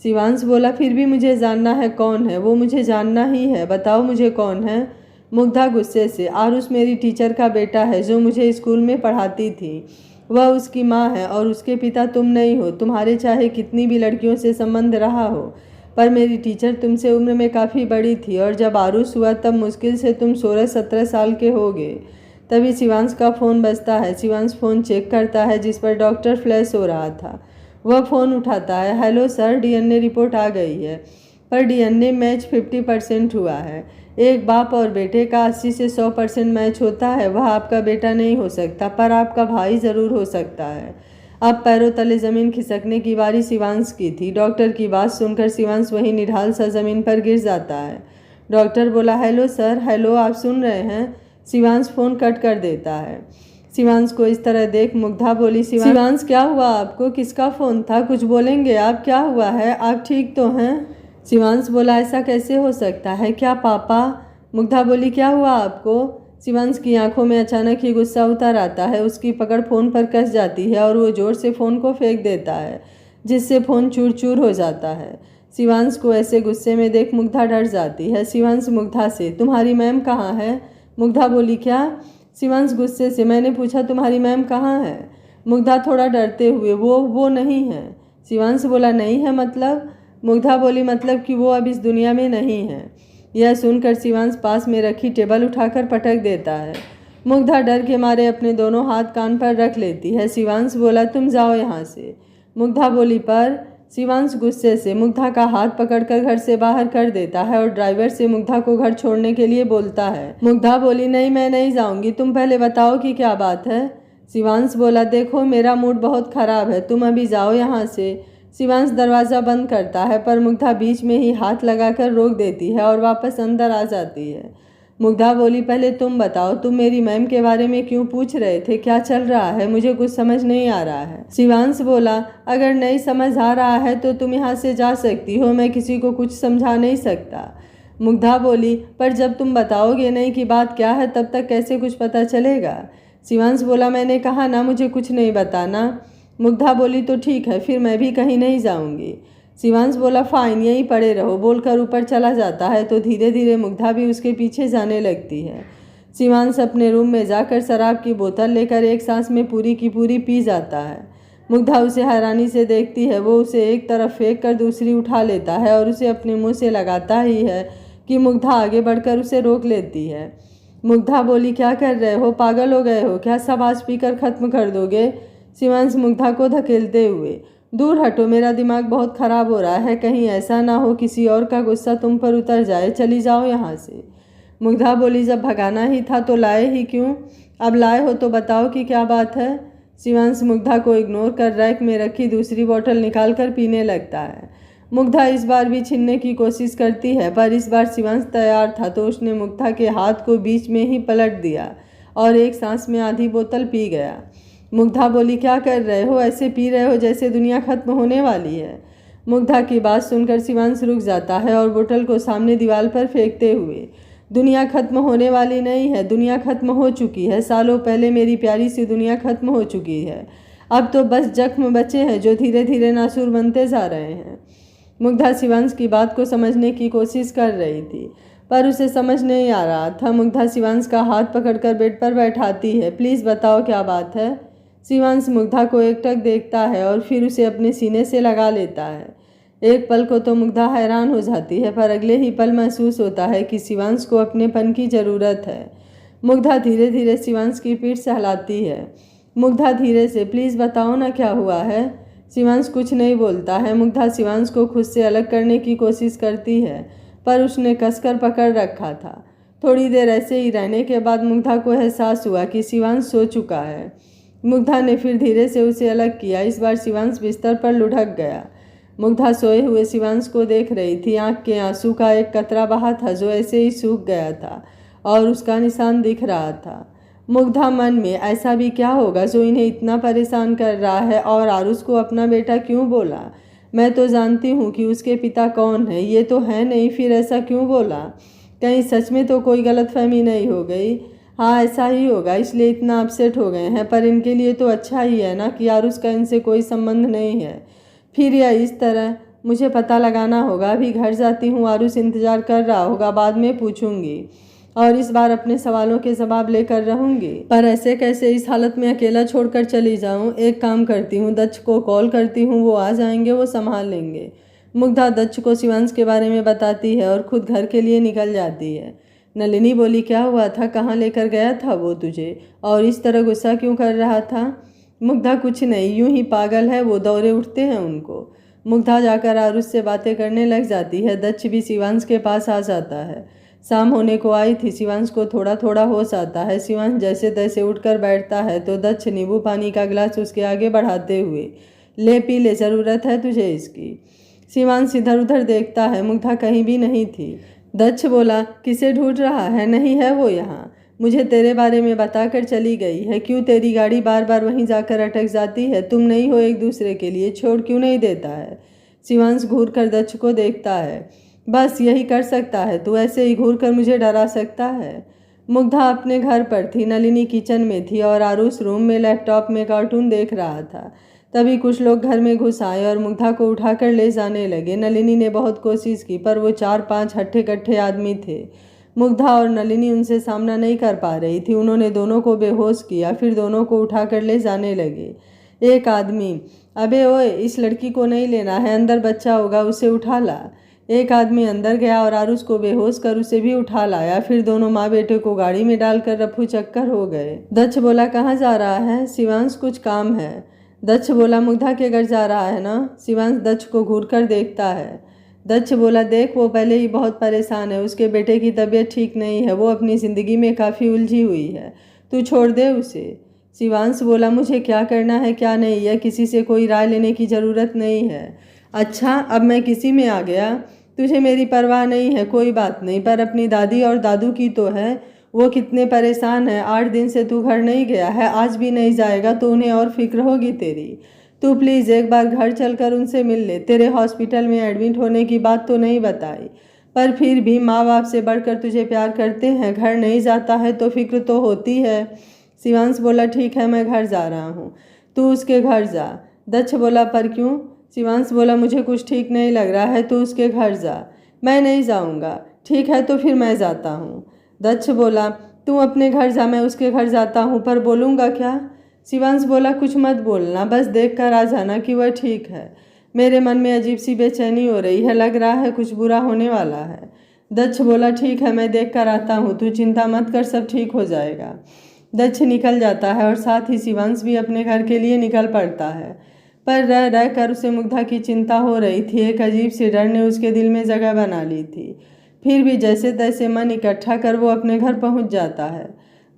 शिवांश बोला, फिर भी मुझे जानना है कौन है, वो मुझे जानना ही है, बताओ मुझे कौन है। मुग्धा गुस्से से, आरुष मेरी टीचर का बेटा है जो मुझे स्कूल में पढ़ाती थी, वह उसकी माँ है और उसके पिता तुम नहीं हो। तुम्हारे चाहे कितनी भी लड़कियों से संबंध रहा हो, पर मेरी टीचर तुमसे उम्र में काफ़ी बड़ी थी और जब आरुष हुआ तब मुश्किल से तुम 16-17 साल के हो गए। तभी शिवांश का फ़ोन बजता है। शिवांश फ़ोन चेक करता है जिस पर डॉक्टर फ्लैश हो रहा था। वह फ़ोन उठाता है। हेलो सर, डीएनए रिपोर्ट आ गई है, पर डीएनए मैच 50% हुआ है। एक बाप और बेटे का 80 से 100% मैच होता है। वह आपका बेटा नहीं हो सकता, पर आपका भाई ज़रूर हो सकता है। अब पैरों तले ज़मीन खिसकने की बारी शिवांश की थी। डॉक्टर की बात सुनकर शिवांश वहीं निढाल सा ज़मीन पर गिर जाता है। डॉक्टर बोला, हेलो सर, हेलो, आप सुन रहे हैं? शिवांश फ़ोन कट कर देता है। शिवांश को इस तरह देख मुग्धा बोली, शिवांश क्या हुआ आपको? किसका फ़ोन था? कुछ बोलेंगे आप? क्या हुआ है? आप ठीक तो हैं? शिवांश बोला, ऐसा कैसे हो सकता है? क्या पापा? मुग्धा बोली, क्या हुआ आपको? शिवांश की आंखों में अचानक ही गुस्सा उतर आता है। उसकी पकड़ फ़ोन पर कस जाती है और वो ज़ोर से फ़ोन को फेंक देता है, जिससे फ़ोन चूर चूर हो जाता है। शिवांश को ऐसे गुस्से में देख मुग्धा डर जाती है। शिवांश मुग्धा से, तुम्हारी मैम कहाँ है? मुग्धा बोली, क्या? शिवांश गुस्से से, मैंने पूछा तुम्हारी मैम कहाँ है? मुग्धा थोड़ा डरते हुए, वो नहीं है। शिवांश बोला, नहीं है मतलब? मुग्धा बोली, मतलब कि वो अब इस दुनिया में नहीं है। यह सुनकर शिवांश पास में रखी टेबल उठाकर पटक देता है। मुग्धा डर के मारे अपने दोनों हाथ कान पर रख लेती है। शिवांश बोला, तुम जाओ यहाँ से। मुग्धा बोली, पर? शिवांश गुस्से से मुग्धा का हाथ पकड़कर घर से बाहर कर देता है और ड्राइवर से मुग्धा को घर छोड़ने के लिए बोलता है। मुग्धा बोली, नहीं मैं नहीं जाऊंगी, तुम पहले बताओ कि क्या बात है। शिवांश बोला, देखो मेरा मूड बहुत खराब है, तुम अभी जाओ यहाँ से। शिवांश दरवाज़ा बंद करता है, पर मुग्धा बीच में ही हाथ लगाकर रोक देती है और वापस अंदर आ जाती है। मुग्धा बोली, पहले तुम बताओ, तुम मेरी मैम के बारे में क्यों पूछ रहे थे? क्या चल रहा है? मुझे कुछ समझ नहीं आ रहा है। शिवांश बोला, अगर नहीं समझ आ रहा है तो तुम यहाँ से जा सकती हो, मैं किसी को कुछ समझा नहीं सकता। मुग्धा बोली, पर जब तुम बताओगे नहीं कि बात क्या है तब तक कैसे कुछ पता चलेगा? शिवांश बोला, मैंने कहा ना मुझे कुछ नहीं बताना। मुग्धा बोली, तो ठीक है, फिर मैं भी कहीं नहीं जाऊंगी। शिवांश बोला, फाइन, यहीं पड़े रहो, बोलकर ऊपर चला जाता है तो धीरे धीरे मुग्धा भी उसके पीछे जाने लगती है। शिवांश अपने रूम में जाकर शराब की बोतल लेकर एक सांस में पूरी की पूरी पी जाता है। मुग्धा उसे हैरानी से देखती है। वो उसे एक तरफ फेंक कर दूसरी उठा लेता है और उसे अपने मुंह से लगाता ही है कि मुग्धा आगे बढ़कर उसे रोक लेती है। मुग्धा बोली, क्या कर रहे हो? पागल हो गए हो क्या? सब आज पीकर ख़त्म कर दोगे? शिवांश मुग्धा को धकेलते हुए, दूर हटो, मेरा दिमाग बहुत ख़राब हो रहा है, कहीं ऐसा ना हो किसी और का गुस्सा तुम पर उतर जाए, चली जाओ यहाँ से। मुग्धा बोली, जब भगाना ही था तो लाए ही क्यों? अब लाए हो तो बताओ कि क्या बात है। शिवांश मुग्धा को इग्नोर कर रैक में रखी दूसरी बोतल निकाल कर पीने लगता है। मुग्धा इस बार भी छीनने की कोशिश करती है, पर इस बार शिवांश तैयार था तो उसने मुग्धा के हाथ को बीच में ही पलट दिया और एक सांस में आधी बोतल पी गया। मुग्धा बोली, क्या कर रहे हो? ऐसे पी रहे हो जैसे दुनिया खत्म होने वाली है। मुग्धा की बात सुनकर शिवांश रुक जाता है और बोतल को सामने दीवार पर फेंकते हुए, दुनिया खत्म होने वाली नहीं है, दुनिया खत्म हो चुकी है। सालों पहले मेरी प्यारी सी दुनिया खत्म हो चुकी है। अब तो बस जख्म बचे हैं जो धीरे धीरे नासूर बनते जा रहे हैं। मुग्धा शिवांश की बात को समझने की कोशिश कर रही थी, पर उसे समझ नहीं आ रहा था। मुग्धा शिवांश का हाथ पकड़कर बेड पर बैठाती है। प्लीज़ बताओ क्या बात है। शिवांश मुग्धा को एकटक देखता है और फिर उसे अपने सीने से लगा लेता है। एक पल को तो मुग्धा हैरान हो जाती है, पर अगले ही पल महसूस होता है कि शिवांश को अपनेपन की ज़रूरत है। मुग्धा धीरे धीरे शिवांश की पीठ सहलाती है। मुग्धा धीरे से, प्लीज़ बताओ ना क्या हुआ है। शिवांश कुछ नहीं बोलता है। मुग्धा शिवांश को खुद से अलग करने की कोशिश करती है, पर उसने कसकर पकड़ रखा था। थोड़ी देर ऐसे ही रहने के बाद मुग्धा को एहसास हुआ कि शिवांश सो चुका है। मुग्धा ने फिर धीरे से उसे अलग किया। इस बार शिवांश बिस्तर पर लुढ़क गया। मुग्धा सोए हुए शिवांश को देख रही थी। आंख के आंसू का एक कतरा बहा था जो ऐसे ही सूख गया था और उसका निशान दिख रहा था। मुग्धा मन में ऐसा भी क्या होगा जो इन्हें इतना परेशान कर रहा है, और आरुष को अपना बेटा क्यों बोला? मैं तो जानती हूँ कि उसके पिता कौन है, ये तो है नहीं, फिर ऐसा क्यों बोला? कहीं सच में तो कोई गलतफहमी नहीं हो गई? हाँ, ऐसा ही होगा, इसलिए इतना अपसेट हो गए हैं। पर इनके लिए तो अच्छा ही है ना कि आरुष का इनसे कोई संबंध नहीं है। फिर या इस तरह मुझे पता लगाना होगा। अभी घर जाती हूँ, आरुष इंतजार कर रहा होगा, बाद में पूछूंगी और इस बार अपने सवालों के जवाब लेकर रहूंगी। पर ऐसे कैसे इस हालत में अकेला छोड़कर चली जाऊं? एक काम करती हूँ, दक्ष को कॉल करती हूँ, वो आ जाएंगे, वो संभाल लेंगे। मुग्धा दक्ष को शिवांश के बारे में बताती है और खुद घर के लिए निकल जाती है। नलिनी बोली, क्या हुआ था? कहाँ लेकर गया था वो तुझे, और इस तरह गुस्सा क्यों कर रहा था? मुग्धा, कुछ नहीं, यूं ही पागल है वो, दौरे उठते हैं उनको। मुग्धा जाकर आरुष से बातें करने लग जाती है। दक्ष भी शिवांश के पास आ जाता है। शाम होने को आई थी। शिवांश को थोड़ा थोड़ा होश आता है। शिवांश जैसे तैसे उठकर बैठता है तो दक्ष नींबू पानी का गिलास उसके आगे बढ़ाते हुए, ले पी ले, ज़रूरत है तुझे इसकी। शिवांश इधर उधर देखता है। मुग्धा कहीं भी नहीं थी। दक्ष बोला, किसे ढूंढ रहा है? नहीं है वो यहाँ। मुझे तेरे बारे में बताकर चली गई है। क्यों तेरी गाड़ी बार बार वहीं जाकर अटक जाती है? तुम नहीं हो एक दूसरे के लिए, छोड़ क्यों नहीं देता है? शिवांश घूर कर दक्ष को देखता है। बस यही कर सकता है तू, ऐसे ही घूर कर मुझे डरा सकता है? मुग्धा अपने घर पर थी। नलिनी किचन में थी और आरुष रूम में लैपटॉप में कार्टून देख रहा था। तभी कुछ लोग घर में घुस आए और मुग्धा को उठाकर ले जाने लगे। नलिनी ने बहुत कोशिश की पर वो 4-5 हट्ठे कट्ठे आदमी थे। मुग्धा और नलिनी उनसे सामना नहीं कर पा रही थी। उन्होंने दोनों को बेहोश किया, फिर दोनों को उठाकर ले जाने लगे। एक आदमी, अबे ओए, इस लड़की को नहीं लेना है, अंदर बच्चा होगा, उसे उठा ला। एक आदमी अंदर गया और आरुष को बेहोश कर उसे भी उठा लाया। फिर दोनों माँ बेटे को गाड़ी में डालकर रफू चक्कर हो गए। दक्ष बोला, कहाँ जा रहा है? शिवांश, कुछ काम है। दक्ष बोला, मुग्धा के घर जा रहा है ना? शिवांश दक्ष को घूरकर देखता है। दक्ष बोला, देख, वो पहले ही बहुत परेशान है, उसके बेटे की तबीयत ठीक नहीं है, वो अपनी ज़िंदगी में काफ़ी उलझी हुई है, तू छोड़ दे उसे। शिवांश बोला, मुझे क्या करना है क्या नहीं है, किसी से कोई राय लेने की ज़रूरत नहीं है। अच्छा, अब मैं किसी में आ गया? तुझे मेरी परवाह नहीं है, कोई बात नहीं, पर अपनी दादी और दादू की तो है। वो कितने परेशान हैं। 8 दिन से तू घर नहीं गया है, आज भी नहीं जाएगा तो उन्हें और फिक्र होगी तेरी। तू प्लीज़ एक बार घर चलकर उनसे मिल ले। तेरे हॉस्पिटल में एडमिट होने की बात तो नहीं बताई, पर फिर भी माँ बाप से बढ़कर तुझे प्यार करते हैं। घर नहीं जाता है तो फिक्र तो होती है। शिवांश बोला, ठीक है, मैं घर जा रहा हूँ, तू उसके घर जा। दक्ष बोला, पर क्यों? शिवांश बोला, मुझे कुछ ठीक नहीं लग रहा है, तू उसके घर जा। मैं नहीं जाऊँगा। ठीक है, तो फिर मैं जाता हूँ। दक्ष बोला, तू अपने घर जा, मैं उसके घर जाता हूँ, पर बोलूँगा क्या? शिवांश बोला, कुछ मत बोलना, बस देख कर आ जाना कि वह ठीक है। मेरे मन में अजीब सी बेचैनी हो रही है, लग रहा है कुछ बुरा होने वाला है। दक्ष बोला, ठीक है, मैं देख कर आता हूँ, तू चिंता मत कर, सब ठीक हो जाएगा। दक्ष निकल जाता है और साथ ही शिवांश भी अपने घर के लिए निकल पड़ता है। पर रह रह कर उसे मुग्धा की चिंता हो रही थी। एक अजीब सी डर ने उसके दिल में जगह बना ली थी। फिर भी जैसे तैसे मन इकट्ठा कर वो अपने घर पहुंच जाता है।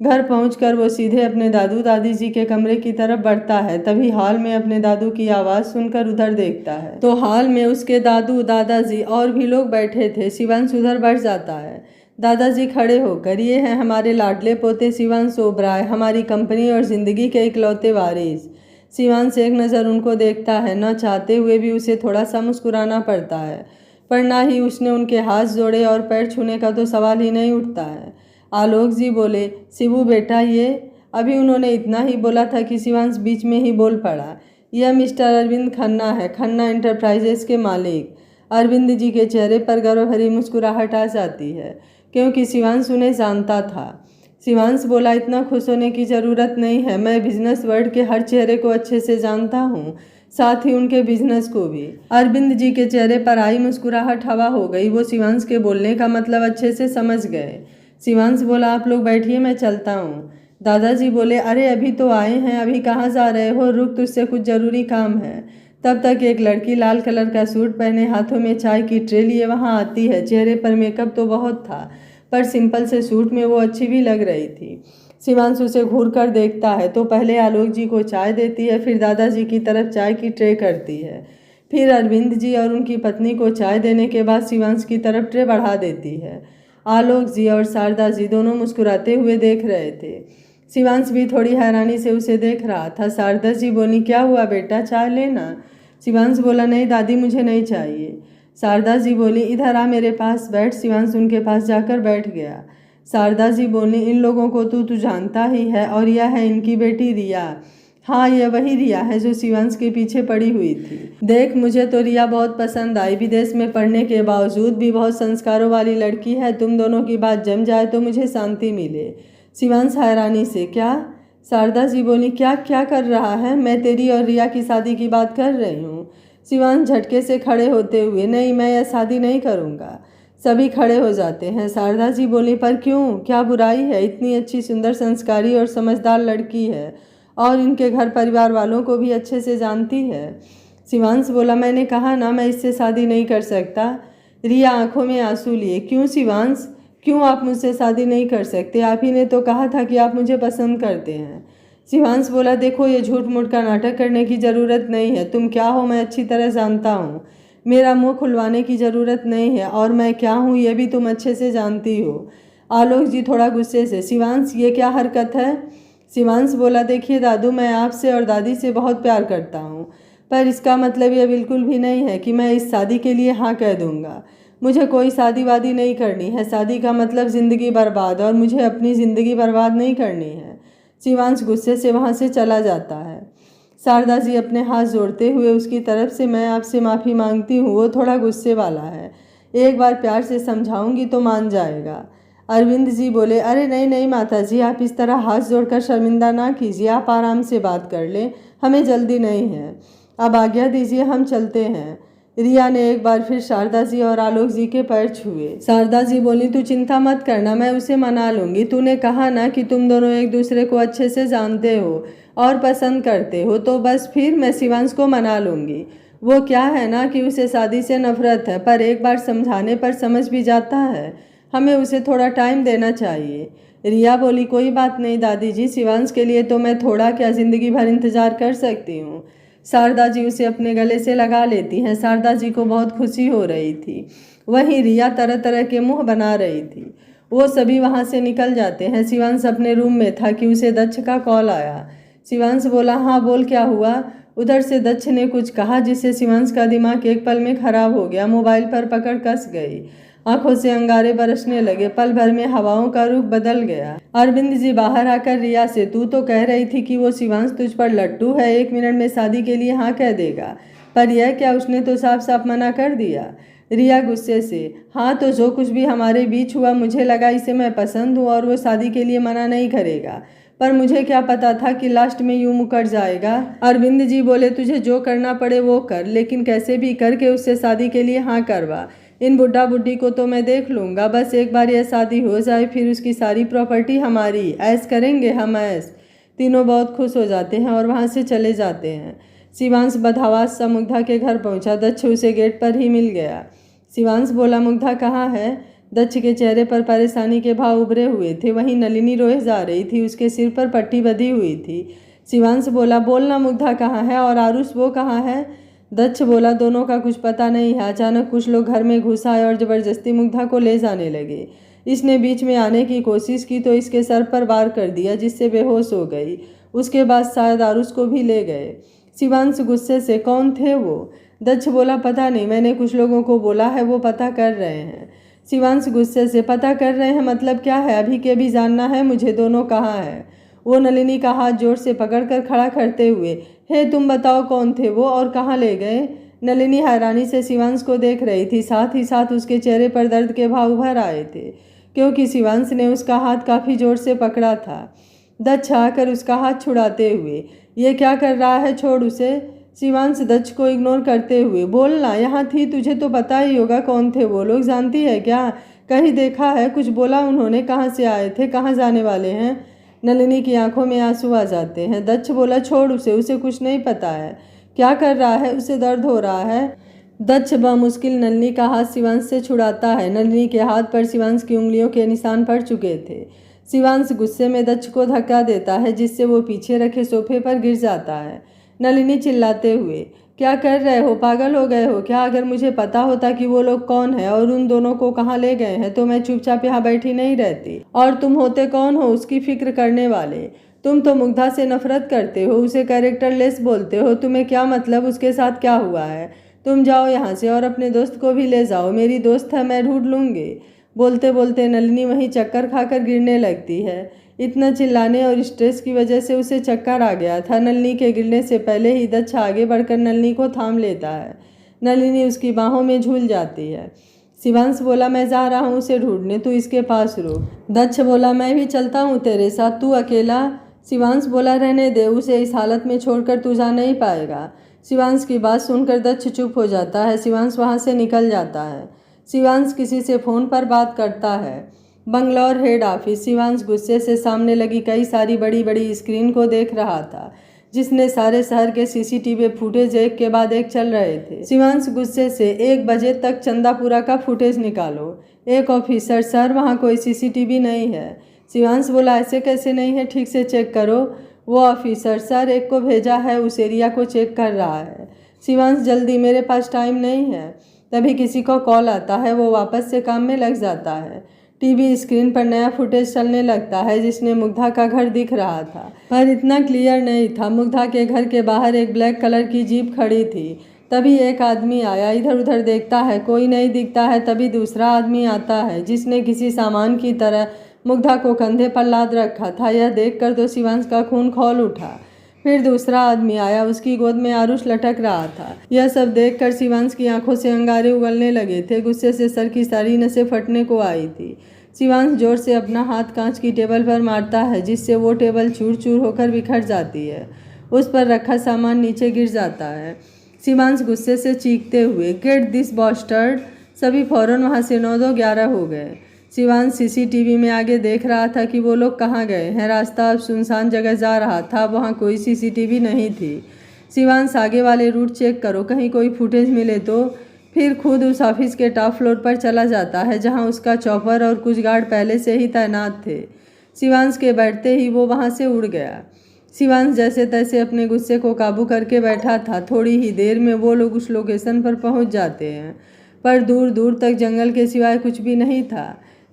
घर पहुंचकर वो सीधे अपने दादू दादी जी के कमरे की तरफ बढ़ता है। तभी हॉल में अपने दादू की आवाज़ सुनकर उधर देखता है तो हॉल में उसके दादू दादाजी और भी लोग बैठे थे। शिवांश उधर बढ़ जाता है। दादाजी खड़े होकर, ये हैं हमारे लाडले पोते शिवांश ओबराय, हमारी कंपनी और ज़िंदगी के इकलौते वारिस। शिवांश एक नज़र उनको देखता है। न चाहते हुए भी उसे थोड़ा सा मुस्कुराना पड़ता है, पर ना ही उसने उनके हाथ जोड़े और पैर छूने का तो सवाल ही नहीं उठता है। आलोक जी बोले, शिबू बेटा ये। अभी उन्होंने इतना ही बोला था कि शिवांश बीच में ही बोल पड़ा, यह मिस्टर अरविंद खन्ना है, खन्ना इंटरप्राइजेस के मालिक। अरविंद जी के चेहरे पर गर्व भरी मुस्कुराहट आ जाती है, क्योंकि शिवांश उन्हें जानता था। शिवांश बोला, इतना खुश होने की ज़रूरत नहीं है, मैं बिजनेस वर्ल्ड के हर चेहरे को अच्छे से जानता हूँ, साथ ही उनके बिजनेस को भी। अरविंद जी के चेहरे पर आई मुस्कुराहट हवा हो गई। वो शिवांश के बोलने का मतलब अच्छे से समझ गए। शिवांश बोला, आप लोग बैठिए, मैं चलता हूँ। दादाजी बोले, अरे अभी तो आए हैं, अभी कहाँ जा रहे हो? रुक, तुझसे कुछ ज़रूरी काम है। तब तक एक लड़की लाल कलर का सूट पहने हाथों में चाय की ट्रे लिए वहाँ आती है। चेहरे पर मेकअप तो बहुत था, पर सिंपल से सूट में वो अच्छी भी लग रही थी। शिवांश उसे घूर कर देखता है तो पहले आलोक जी को चाय देती है, फिर दादाजी की तरफ चाय की ट्रे करती है, फिर अरविंद जी और उनकी पत्नी को चाय देने के बाद शिवांश की तरफ ट्रे बढ़ा देती है। आलोक जी और शारदा जी दोनों मुस्कुराते हुए देख रहे थे। शिवांश भी थोड़ी हैरानी से उसे देख रहा था। शारदा जी बोली, क्या हुआ बेटा, चाय लेना? शिवांश बोला, नहीं दादी, मुझे नहीं चाहिए। शारदा जी बोली, इधर आ, मेरे पास बैठ। शिवांश उनके पास जाकर बैठ गया। शारदा जी बोली, इन लोगों को तू जानता ही है, और यह है इनकी बेटी रिया। हाँ, यह वही रिया है जो शिवांश के पीछे पड़ी हुई थी। देख, मुझे तो रिया बहुत पसंद आई। विदेश में पढ़ने के बावजूद भी बहुत संस्कारों वाली लड़की है। तुम दोनों की बात जम जाए तो मुझे शांति मिले। शिवांश हैरानी से, क्या? शारदा जी बोली, क्या क्या कर रहा है? मैं तेरी और रिया की शादी की बात कर रही हूँ। शिवांश झटके से खड़े होते हुए, नहीं, मैं यह शादी नहीं करूँगा। सभी खड़े हो जाते हैं। शारदा जी बोली, पर क्यों, क्या बुराई है? इतनी अच्छी, सुंदर, संस्कारी और समझदार लड़की है, और इनके घर परिवार वालों को भी अच्छे से जानती है। शिवांश बोला, मैंने कहा ना, मैं इससे शादी नहीं कर सकता। रिया आंखों में आंसू लिए, क्यों शिवांश, क्यों आप मुझसे शादी नहीं कर सकते? आप ही ने तो कहा था कि आप मुझे पसंद करते हैं। शिवांश बोला, देखो, ये झूठ मूठ का नाटक करने की ज़रूरत नहीं है। तुम क्या हो मैं अच्छी तरह जानता हूँ। मेरा मुंह खुलवाने की ज़रूरत नहीं है, और मैं क्या हूँ ये भी तुम अच्छे से जानती हो। आलोक जी थोड़ा गुस्से से, शिवांश, ये क्या हरकत है? शिवांश बोला, देखिए दादू, मैं आपसे और दादी से बहुत प्यार करता हूँ, पर इसका मतलब यह बिल्कुल भी नहीं है कि मैं इस शादी के लिए हाँ कह दूँगा। मुझे कोई शादी वादी नहीं करनी है। शादी का मतलब ज़िंदगी बर्बाद, और मुझे अपनी ज़िंदगी बर्बाद नहीं करनी है। शिवांश गुस्से से वहाँ से चला जाता है। शारदा जी अपने हाथ जोड़ते हुए उसकी तरफ से, मैं आपसे माफ़ी मांगती हूँ, वो थोड़ा गुस्से वाला है, एक बार प्यार से समझाऊंगी तो मान जाएगा। अरविंद जी बोले, अरे नहीं नहीं माता जी, आप इस तरह हाथ जोड़कर शर्मिंदा ना कीजिए, आप आराम से बात कर लें, हमें जल्दी नहीं है। अब आज्ञा दीजिए, हम चलते हैं। रिया ने एक बार फिर शारदा जी और आलोक जी के पैर छुए। शारदा जी बोली, तू चिंता मत करना, मैं उसे मना लूंगी। तूने कहा ना कि तुम दोनों एक दूसरे को अच्छे से जानते हो और पसंद करते हो, तो बस फिर मैं शिवांश को मना लूंगी। वो क्या है ना कि उसे शादी से नफरत है, पर एक बार समझाने पर समझ भी जाता है। हमें उसे थोड़ा टाइम देना चाहिए। रिया बोली, कोई बात नहीं दादी जी, शिवांश के लिए तो मैं थोड़ा क्या, जिंदगी भर इंतजार कर सकती हूँ। शारदा जी उसे अपने गले से लगा लेती हैं। शारदा जी को बहुत खुशी हो रही थी। वहीं रिया तरह तरह के मुंह बना रही थी। वो सभी वहाँ से निकल जाते हैं। शिवांश अपने रूम में था कि उसे दक्ष का कॉल आया। शिवांश बोला, हाँ बोल, क्या हुआ? उधर से दक्ष ने कुछ कहा जिससे शिवांश का दिमाग एक पल में खराब हो गया। मोबाइल पर पकड़ कस गई, आंखों से अंगारे बरसने लगे। पल भर में हवाओं का रुख बदल गया। अरविंद जी बाहर आकर रिया से, तू तो कह रही थी कि वो शिवांश तुझ पर लट्टू है, 1 मिनट में शादी के लिए हाँ कह देगा, पर यह क्या, उसने तो साफ साफ मना कर दिया। रिया गुस्से से, हाँ तो जो कुछ भी हमारे बीच हुआ, मुझे लगा इसे मैं पसंद हूँ और वो शादी के लिए मना नहीं करेगा, पर मुझे क्या पता था कि लास्ट में यूं मुकर जाएगा। अरविंद जी बोले, तुझे जो करना पड़े वो कर, लेकिन कैसे भी करके उससे शादी के लिए हाँ करवा। इन बुढ़ा बुढ़ी को तो मैं देख लूँगा, बस एक बार यह शादी हो जाए, फिर उसकी सारी प्रॉपर्टी हमारी, ऐश करेंगे हम ऐश। तीनों बहुत खुश हो जाते हैं और वहाँ से चले जाते हैं। शिवांश बदहवास सा मुग्धा के घर पहुँचा। दक्ष उसे गेट पर ही मिल गया। शिवांश बोला, मुग्धा कहाँ है? दक्ष के चेहरे पर परेशानी के भाव उभरे हुए थे। वहीं नलिनी रोए जा रही थी, उसके सिर पर पट्टी बंधी हुई थी। शिवांश बोला, बोलना मुग्धा कहाँ है, और आरुष वो कहाँ है? दक्ष बोला, दोनों का कुछ पता नहीं है। अचानक कुछ लोग घर में घुस आए और जबरदस्ती मुग्धा को ले जाने लगे। इसने बीच में आने की कोशिश की तो इसके सर पर वार कर दिया, जिससे बेहोश हो गई। उसके बाद शायद आरुष को भी ले गए। शिवांश गुस्से से, कौन थे वो? दक्ष बोला, पता नहीं, मैंने कुछ लोगों को बोला है, वो पता कर रहे हैं। शिवांश गुस्से से, पता कर रहे हैं मतलब क्या है? अभी के भी जानना है मुझे, दोनों कहाँ हैं? वो नलिनी का हाथ जोर से पकड़कर खड़ा करते हुए, हे तुम बताओ कौन थे वो और कहाँ ले गए? नलिनी हैरानी से शिवांश को देख रही थी, साथ ही साथ उसके चेहरे पर दर्द के भाव उभर आए थे, क्योंकि शिवांश ने उसका हाथ काफ़ी जोर से पकड़ा था। दक्ष आकर उसका हाथ छुड़ाते हुए, ये क्या कर रहा है, छोड़ उसे। शिवांश दक्ष को इग्नोर करते हुए, बोलना, यहाँ थी, तुझे तो पता ही होगा कौन थे वो लोग, जानती है क्या? कहीं देखा है? कुछ बोला उन्होंने? कहाँ से आए थे, कहाँ जाने वाले हैं? नलिनी की आंखों में आंसू आ जाते हैं। दक्ष बोला, छोड़ उसे, उसे कुछ नहीं पता है क्या कर रहा है, उसे दर्द हो रहा है। दक्ष बमुश्किल नलिनी का हाथ शिवांश से छुड़ाता है। नलिनी के हाथ पर शिवांश की उंगलियों के निशान पड़ चुके थे। शिवांश गुस्से में दक्ष को धक्का देता है, जिससे वो पीछे रखे सोफे पर गिर जाता है। नलिनी चिल्लाते हुए, क्या कर रहे हो, पागल हो गए हो क्या? अगर मुझे पता होता कि वो लोग कौन है और उन दोनों को कहाँ ले गए हैं तो मैं चुपचाप यहाँ बैठी नहीं रहती। और तुम होते कौन हो उसकी फिक्र करने वाले? तुम तो मुग्धा से नफरत करते हो, उसे कैरेक्टरलेस बोलते हो। तुम्हें क्या मतलब उसके साथ क्या हुआ है? तुम जाओ यहाँ से और अपने दोस्त को भी ले जाओ। मेरी दोस्त है, मैं ढूंढ लूँगी। बोलते बोलते नलिनी वहीं चक्कर खाकर गिरने लगती है। इतना चिल्लाने और स्ट्रेस की वजह से उसे चक्कर आ गया था। नलिनी के गिरने से पहले ही दक्ष आगे बढ़कर नलिनी को थाम लेता है। नलिनी उसकी बाहों में झूल जाती है। शिवांश बोला, मैं जा रहा हूँ उसे ढूंढने, तू इसके पास रुक। दक्ष बोला, मैं भी चलता हूँ तेरे साथ, तू अकेला? शिवांश बोला, रहने दे, उसे इस हालत में छोड़कर तू जा नहीं पाएगा। शिवांश की बात सुनकर दक्ष चुप हो जाता है। शिवांश वहाँ से निकल जाता है। शिवांश किसी से फ़ोन पर बात करता है। Bangalore head office. शिवांश गुस्से से सामने लगी कई सारी बड़ी बड़ी स्क्रीन को देख रहा था, जिसने सारे शहर के सीसीटीवी फुटेज एक के बाद एक चल रहे थे। शिवांश गुस्से से, 1 बजे तक चंदापुरा का फुटेज निकालो। एक ऑफिसर, सर वहाँ कोई सीसीटीवी नहीं है। शिवांश बोला, ऐसे कैसे नहीं है, ठीक से चेक करो। वो ऑफिसर, सर एक को भेजा है, उस एरिया को चेक कर रहा है। शिवांश, जल्दी, मेरे पास टाइम नहीं है। तभी किसी को कॉल आता है, वो वापस से काम में लग जाता है। टीवी स्क्रीन पर नया फुटेज चलने लगता है, जिसमें मुग्धा का घर दिख रहा था, पर इतना क्लियर नहीं था। मुग्धा के घर के बाहर एक ब्लैक कलर की जीप खड़ी थी। तभी एक आदमी आया, इधर उधर देखता है, कोई नहीं दिखता है। तभी दूसरा आदमी आता है, जिसने किसी सामान की तरह मुग्धा को कंधे पर लाद रखा था। यह देखकर तो शिवांश का खून खौल उठा। फिर दूसरा आदमी आया, उसकी गोद में आरुष लटक रहा था। यह सब देखकर शिवांश की आंखों से अंगारे उगलने लगे थे। गुस्से से सर की सारी नसें फटने को आई थी। शिवांश जोर से अपना हाथ कांच की टेबल पर मारता है, जिससे वो टेबल चूर चूर होकर बिखर जाती है। उस पर रखा सामान नीचे गिर जाता है। शिवांश गुस्से से चीखते हुए, गेट दिस बॉस्टर्ड। सभी फौरन वहाँ से 9-2-11 हो गए। शिवांश सीसीटीवी में आगे देख रहा था कि वो लोग कहाँ गए हैं। रास्ता अब सुनसान जगह जा रहा था, वहाँ कोई सीसीटीवी नहीं थी। शिवांश, आगे वाले रूट चेक करो, कहीं कोई फुटेज मिले तो। फिर खुद उस ऑफिस के टॉप फ्लोर पर चला जाता है, जहाँ उसका चॉपर और कुछ गार्ड पहले से ही तैनात थे। शिवांश के बैठते ही वो वहाँ से उड़ गया। शिवांश जैसे तैसे अपने गुस्से को काबू करके बैठा था। थोड़ी ही देर में वो लोग उस लोकेशन पर पहुँच जाते हैं, पर दूर दूर तक जंगल के सिवाय कुछ भी नहीं था।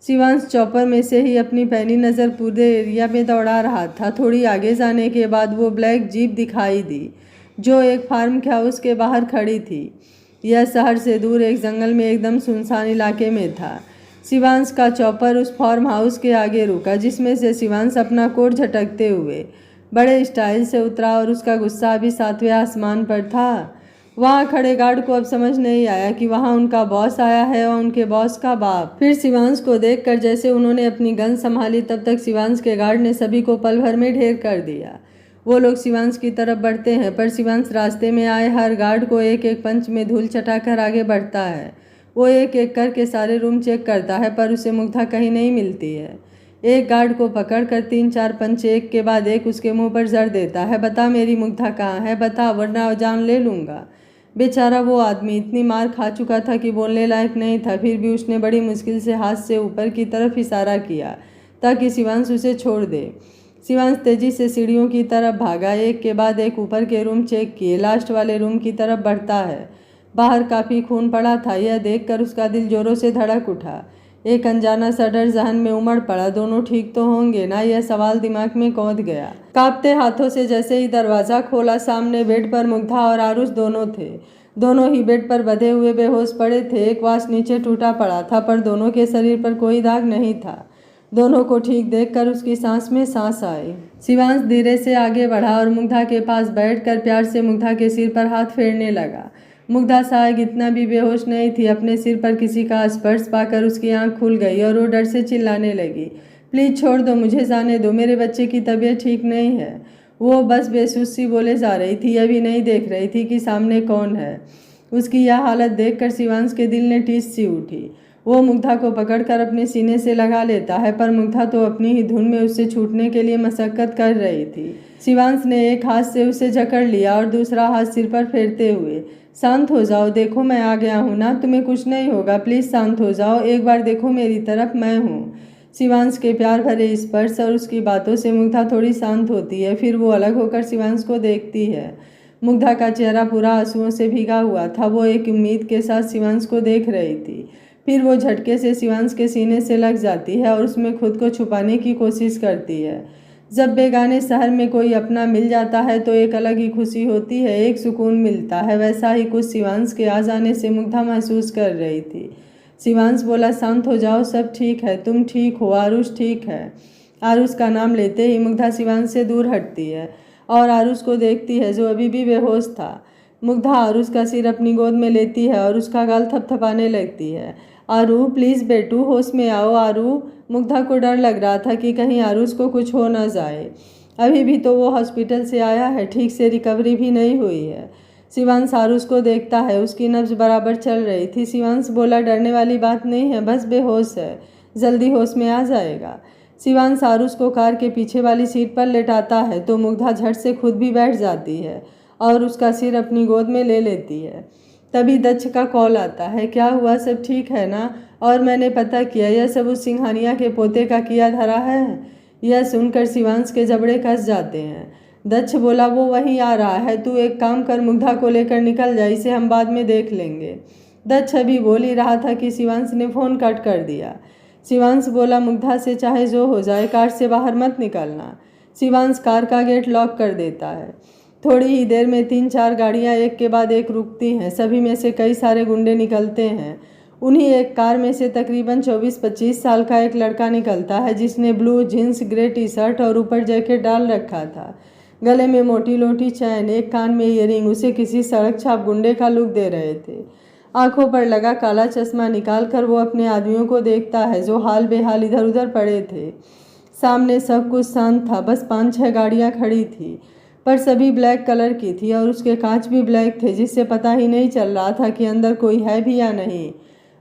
शिवांश चॉपर में से ही अपनी पैनी नज़र पूरे एरिया में दौड़ा रहा था। थोड़ी आगे जाने के बाद वो ब्लैक जीप दिखाई दी, जो एक फार्म हाउस के बाहर खड़ी थी। यह शहर से दूर एक जंगल में एकदम सुनसान इलाके में था। शिवांश का चॉपर उस फार्म हाउस के आगे रुका, जिसमें से शिवांश अपना कोट झटकते हुए बड़े स्टाइल से उतरा और उसका गुस्सा अभी 7वें आसमान पर था। वहाँ खड़े गार्ड को अब समझ नहीं आया कि वहाँ उनका बॉस आया है और उनके बॉस का बाप। फिर शिवांश को देखकर जैसे उन्होंने अपनी गन संभाली, तब तक शिवांश के गार्ड ने सभी को पल भर में ढेर कर दिया। वो लोग शिवांश की तरफ बढ़ते हैं, पर शिवांश रास्ते में आए हर गार्ड को एक एक पंच में धूल चटाकर आगे बढ़ता है। वो एक एक करके सारे रूम चेक करता है, पर उसे मुग्धा कहीं नहीं मिलती है। एक गार्ड को पकड़कर 3-4 पंच एक के बाद एक उसके मुंह पर जड़ देता है। बता मेरी मुग्धा कहाँ है, बता, वरना जान ले लूँगा। बेचारा वो आदमी इतनी मार खा चुका था कि बोलने लायक नहीं था। फिर भी उसने बड़ी मुश्किल से हाथ से ऊपर की तरफ इशारा किया ताकि शिवांश उसे छोड़ दे। शिवांश तेजी से सीढ़ियों की तरफ भागा, एक के बाद एक ऊपर के रूम चेक किए। लास्ट वाले रूम की तरफ बढ़ता है। बाहर काफ़ी खून पड़ा था। यह देखकर उसका दिल जोरों से धड़क उठा। एक अनजाना सा डर जहन में उमड़ पड़ा। दोनों ठीक तो होंगे ना, यह सवाल दिमाग में कौंध गया। कांपते हाथों से जैसे ही दरवाज़ा खोला, सामने बेड पर मुग्धा और आरुष दोनों थे। दोनों ही बेड पर बंधे हुए बेहोश पड़े थे। एक वाश नीचे टूटा पड़ा था, पर दोनों के शरीर पर कोई दाग नहीं था। दोनों को ठीक देखकर उसकी सांस में सांस आई। शिवांश धीरे से आगे बढ़ा और मुग्धा के पास बैठकर प्यार से मुग्धा के सिर पर हाथ फेरने लगा। मुग्धा शायद इतना भी बेहोश नहीं थी। अपने सिर पर किसी का स्पर्श पाकर उसकी आंख खुल गई और वो डर से चिल्लाने लगी, प्लीज़ छोड़ दो, मुझे जाने दो, मेरे बच्चे की तबीयत ठीक नहीं है। वो बस बेसुध सी बोले जा रही थी, अभी नहीं देख रही थी कि सामने कौन है। उसकी यह हालत देखकर शिवांश के दिल ने टीस सी उठी। वो मुग्धा को पकड़कर अपने सीने से लगा लेता है, पर मुग्धा तो अपनी ही धुन में उससे छूटने के लिए मशक्कत कर रही थी। शिवांश ने एक हाथ से उसे जकड़ लिया और दूसरा हाथ सिर पर फेरते हुए शांत हो जाओ, देखो मैं आ गया हूँ ना, तुम्हें कुछ नहीं होगा, प्लीज़ शांत हो जाओ, एक बार देखो मेरी तरफ, मैं हूँ। शिवांश के प्यार भरे स्पर्श और उसकी बातों से मुग्धा थोड़ी शांत होती है। फिर वो अलग होकर शिवांश को देखती है। मुग्धा का चेहरा पूरा आंसुओं से भीगा हुआ था। वो एक उम्मीद के साथ शिवांश को देख रही थी। फिर वो झटके से शिवांश के सीने से लग जाती है और उसमें खुद को छुपाने की कोशिश करती है। जब बेगाने शहर में कोई अपना मिल जाता है तो एक अलग ही खुशी होती है, एक सुकून मिलता है। वैसा ही कुछ शिवांश के आ जाने से मुग्धा महसूस कर रही थी। शिवांश बोला, शांत हो जाओ, सब ठीक है, तुम ठीक हो, आरुष ठीक है। आरुष का नाम लेते ही मुग्धा शिवांश से दूर हटती है और आरुष को देखती है जो अभी भी बेहोश था। मुग्धा आरुष का सिर अपनी गोद में लेती है और उसका गाल थपथपाने लगती है। आरू प्लीज़ बेटू, होश में आओ आरू। मुग्धा को डर लग रहा था कि कहीं आरुष को कुछ हो न जाए। अभी भी तो वो हॉस्पिटल से आया है, ठीक से रिकवरी भी नहीं हुई है। शिवांश आरुष को देखता है, उसकी नब्ज बराबर चल रही थी। शिवांश बोला, डरने वाली बात नहीं है, बस बेहोश है, जल्दी होश में आ जाएगा। शिवांश आरुष को कार के पीछे वाली सीट पर लेटाता है तो मुग्धा झट से खुद भी बैठ जाती है और उसका सिर अपनी गोद में ले लेती है। तभी दक्ष का कॉल आता है, क्या हुआ, सब ठीक है ना? और मैंने पता किया, यह सब उस सिंघानिया के पोते का किया धरा है। यह सुनकर शिवांश के जबड़े कस जाते हैं। दक्ष बोला, वो वहीं आ रहा है, तू एक काम कर, मुग्धा को लेकर निकल जा, इसे हम बाद में देख लेंगे। दक्ष अभी बोल ही रहा था कि शिवांश ने फ़ोन कट कर दिया। शिवांश बोला, मुग्धा से चाहे जो हो जाए, कार से बाहर मत निकलना। शिवांश कार का गेट लॉक कर देता है। थोड़ी ही देर में 3-4 गाड़ियां एक के बाद एक रुकती हैं। सभी में से कई सारे गुंडे निकलते हैं। उन्हीं एक कार में से तकरीबन 24-25 साल का एक लड़का निकलता है जिसने blue jeans, grey T shirt और ऊपर जैकेट डाल रखा था। गले में मोटी लोटी चैन, एक कान में ईयरिंग उसे किसी सड़क छाप गुंडे का लुक दे रहे थे। आंखों पर लगा काला चश्मा निकाल कर वो अपने आदमियों को देखता है जो हाल बेहाल इधर उधर पड़े थे। सामने सब कुछ शांत था, बस 5-6 गाड़ियाँ खड़ी थी, पर सभी ब्लैक कलर की थी और उसके कांच भी ब्लैक थे, जिससे पता ही नहीं चल रहा था कि अंदर कोई है भी या नहीं।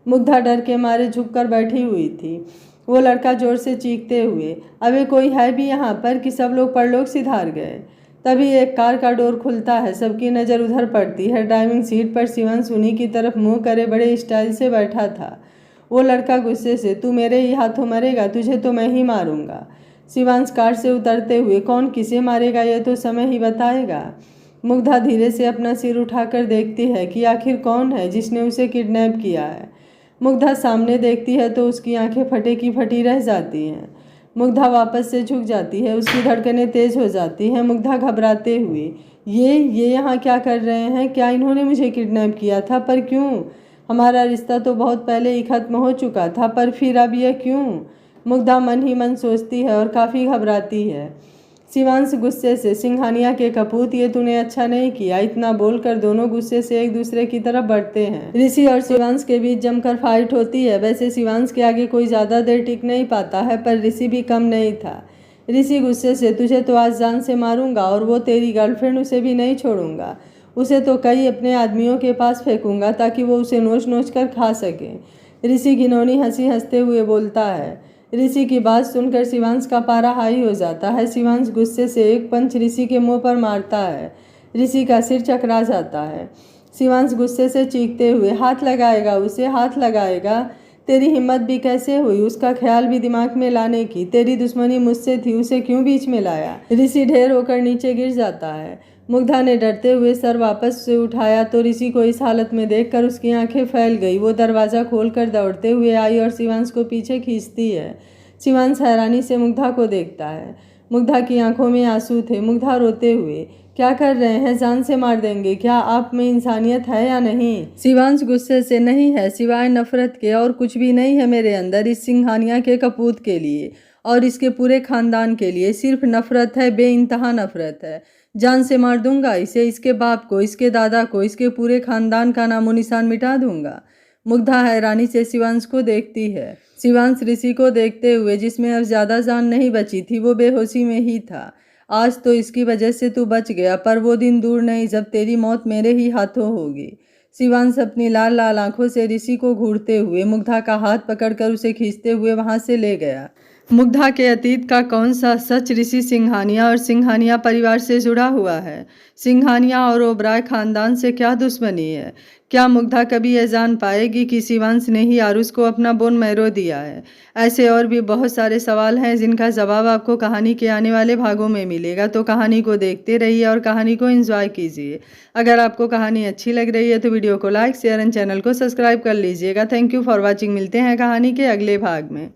मुग्धा डर के मारे झुककर बैठी हुई थी। वो लड़का जोर से चीखते हुए, अबे कोई है भी यहाँ पर कि सब लोग परलोक सिधार गए। तभी एक कार का डोर खुलता है। सबकी नज़र उधर पड़ती है। ड्राइविंग सीट पर शिवांश उन्हीं की तरफ मुँह करे बड़े स्टाइल से बैठा था। वो लड़का गुस्से से, तू मेरे ही हाथों मरेगा, तुझे तो मैं ही मारूंगा। शिवांश कार से उतरते हुए, कौन किसे मारेगा यह तो समय ही बताएगा। मुग्धा धीरे से अपना सिर उठाकर देखती है कि आखिर कौन है जिसने उसे किडनैप किया है। मुग्धा सामने देखती है तो उसकी आंखें फटे की फटी रह जाती हैं। मुग्धा वापस से झुक जाती है, उसकी धड़कनें तेज हो जाती हैं। मुग्धा घबराते हुए, ये यहाँ क्या कर रहे हैं? क्या इन्होंने मुझे किडनैप किया था? पर क्यों? हमारा रिश्ता तो बहुत पहले ही खत्म हो चुका था, पर फिर अब यह क्यों? मुग्धा मन ही मन सोचती है और काफ़ी घबराती है। शिवांश गुस्से से, सिंघानिया के कपूत, ये तूने अच्छा नहीं किया। इतना बोलकर दोनों गुस्से से एक दूसरे की तरफ बढ़ते हैं। ऋषि और शिवांश के बीच जमकर फाइट होती है। वैसे शिवांश के आगे कोई ज़्यादा देर टिक नहीं पाता है, पर ऋषि भी कम नहीं था। ऋषि गुस्से से, तुझे तो आज जान से मारूंगा, और वो तेरी गर्लफ्रेंड, उसे भी नहीं छोड़ूंगा। उसे तो कई अपने आदमियों के पास फेंकूंगा ताकि वो उसे नोच नोच कर खा सके। ऋषि घिनौनी हंसी हंसते हुए बोलता है। ऋषि की बात सुनकर शिवांश का पारा हाई हो जाता है। शिवांश गुस्से से एक पंच ऋषि के मुंह पर मारता है। ऋषि का सिर चकरा जाता है। शिवांश गुस्से से चीखते हुए, हाथ लगाएगा उसे, हाथ लगाएगा? तेरी हिम्मत भी कैसे हुई उसका ख्याल भी दिमाग में लाने की? तेरी दुश्मनी मुझसे थी, उसे क्यों बीच में लाया? ऋषि ढेर होकर नीचे गिर जाता है। मुग्धा ने डरते हुए सर वापस से उठाया तो ऋषि को इस हालत में देखकर उसकी आंखें फैल गई। वो दरवाज़ा खोलकर दौड़ते हुए आई और शिवांश को पीछे खींचती है। शिवांश हैरानी से मुग्धा को देखता है। मुग्धा की आंखों में आंसू थे। मुग्धा रोते हुए, क्या कर रहे हैं? जान से मार देंगे क्या? आप में इंसानियत है या नहीं? शिवांश गुस्से से, नहीं है, सिवाय नफरत के और कुछ भी नहीं है मेरे अंदर इस सिंघानिया के कपूत के लिए और इसके पूरे खानदान के लिए। सिर्फ नफरत है, बेइंतहा नफरत है। जान से मार दूंगा इसे, इसके बाप को, इसके दादा को, इसके पूरे खानदान का नामो निशान मिटा दूंगा। मुग्धा हैरानी से शिवांश को देखती है। शिवांश ऋषि को देखते हुए, जिसमें अब ज़्यादा जान नहीं बची थी, वो बेहोशी में ही था। आज तो इसकी वजह से तू बच गया, पर वो दिन दूर नहीं जब तेरी मौत मेरे ही हाथों होगी। शिवांश अपनी लाल लाल आंखों से ऋषि को घूरते हुए मुग्धा का हाथ पकड़कर उसे खींचते हुए वहां से ले गया। मुग्धा के अतीत का कौन सा सच ऋषि सिंघानिया और सिंघानिया परिवार से जुड़ा हुआ है? सिंघानिया और ओबराय खानदान से क्या दुश्मनी है? क्या मुग्धा कभी यह जान पाएगी कि शिवांश ने ही आरुष को अपना बोन मैरो दिया है? ऐसे और भी बहुत सारे सवाल हैं जिनका जवाब आपको कहानी के आने वाले भागों में मिलेगा। तो कहानी को देखते रहिए और कहानी को एंजॉय कीजिए। अगर आपको कहानी अच्छी लग रही है तो वीडियो को लाइक, शेयर एंड चैनल को सब्सक्राइब कर लीजिएगा। Thank you for watching. मिलते हैं कहानी के अगले भाग में।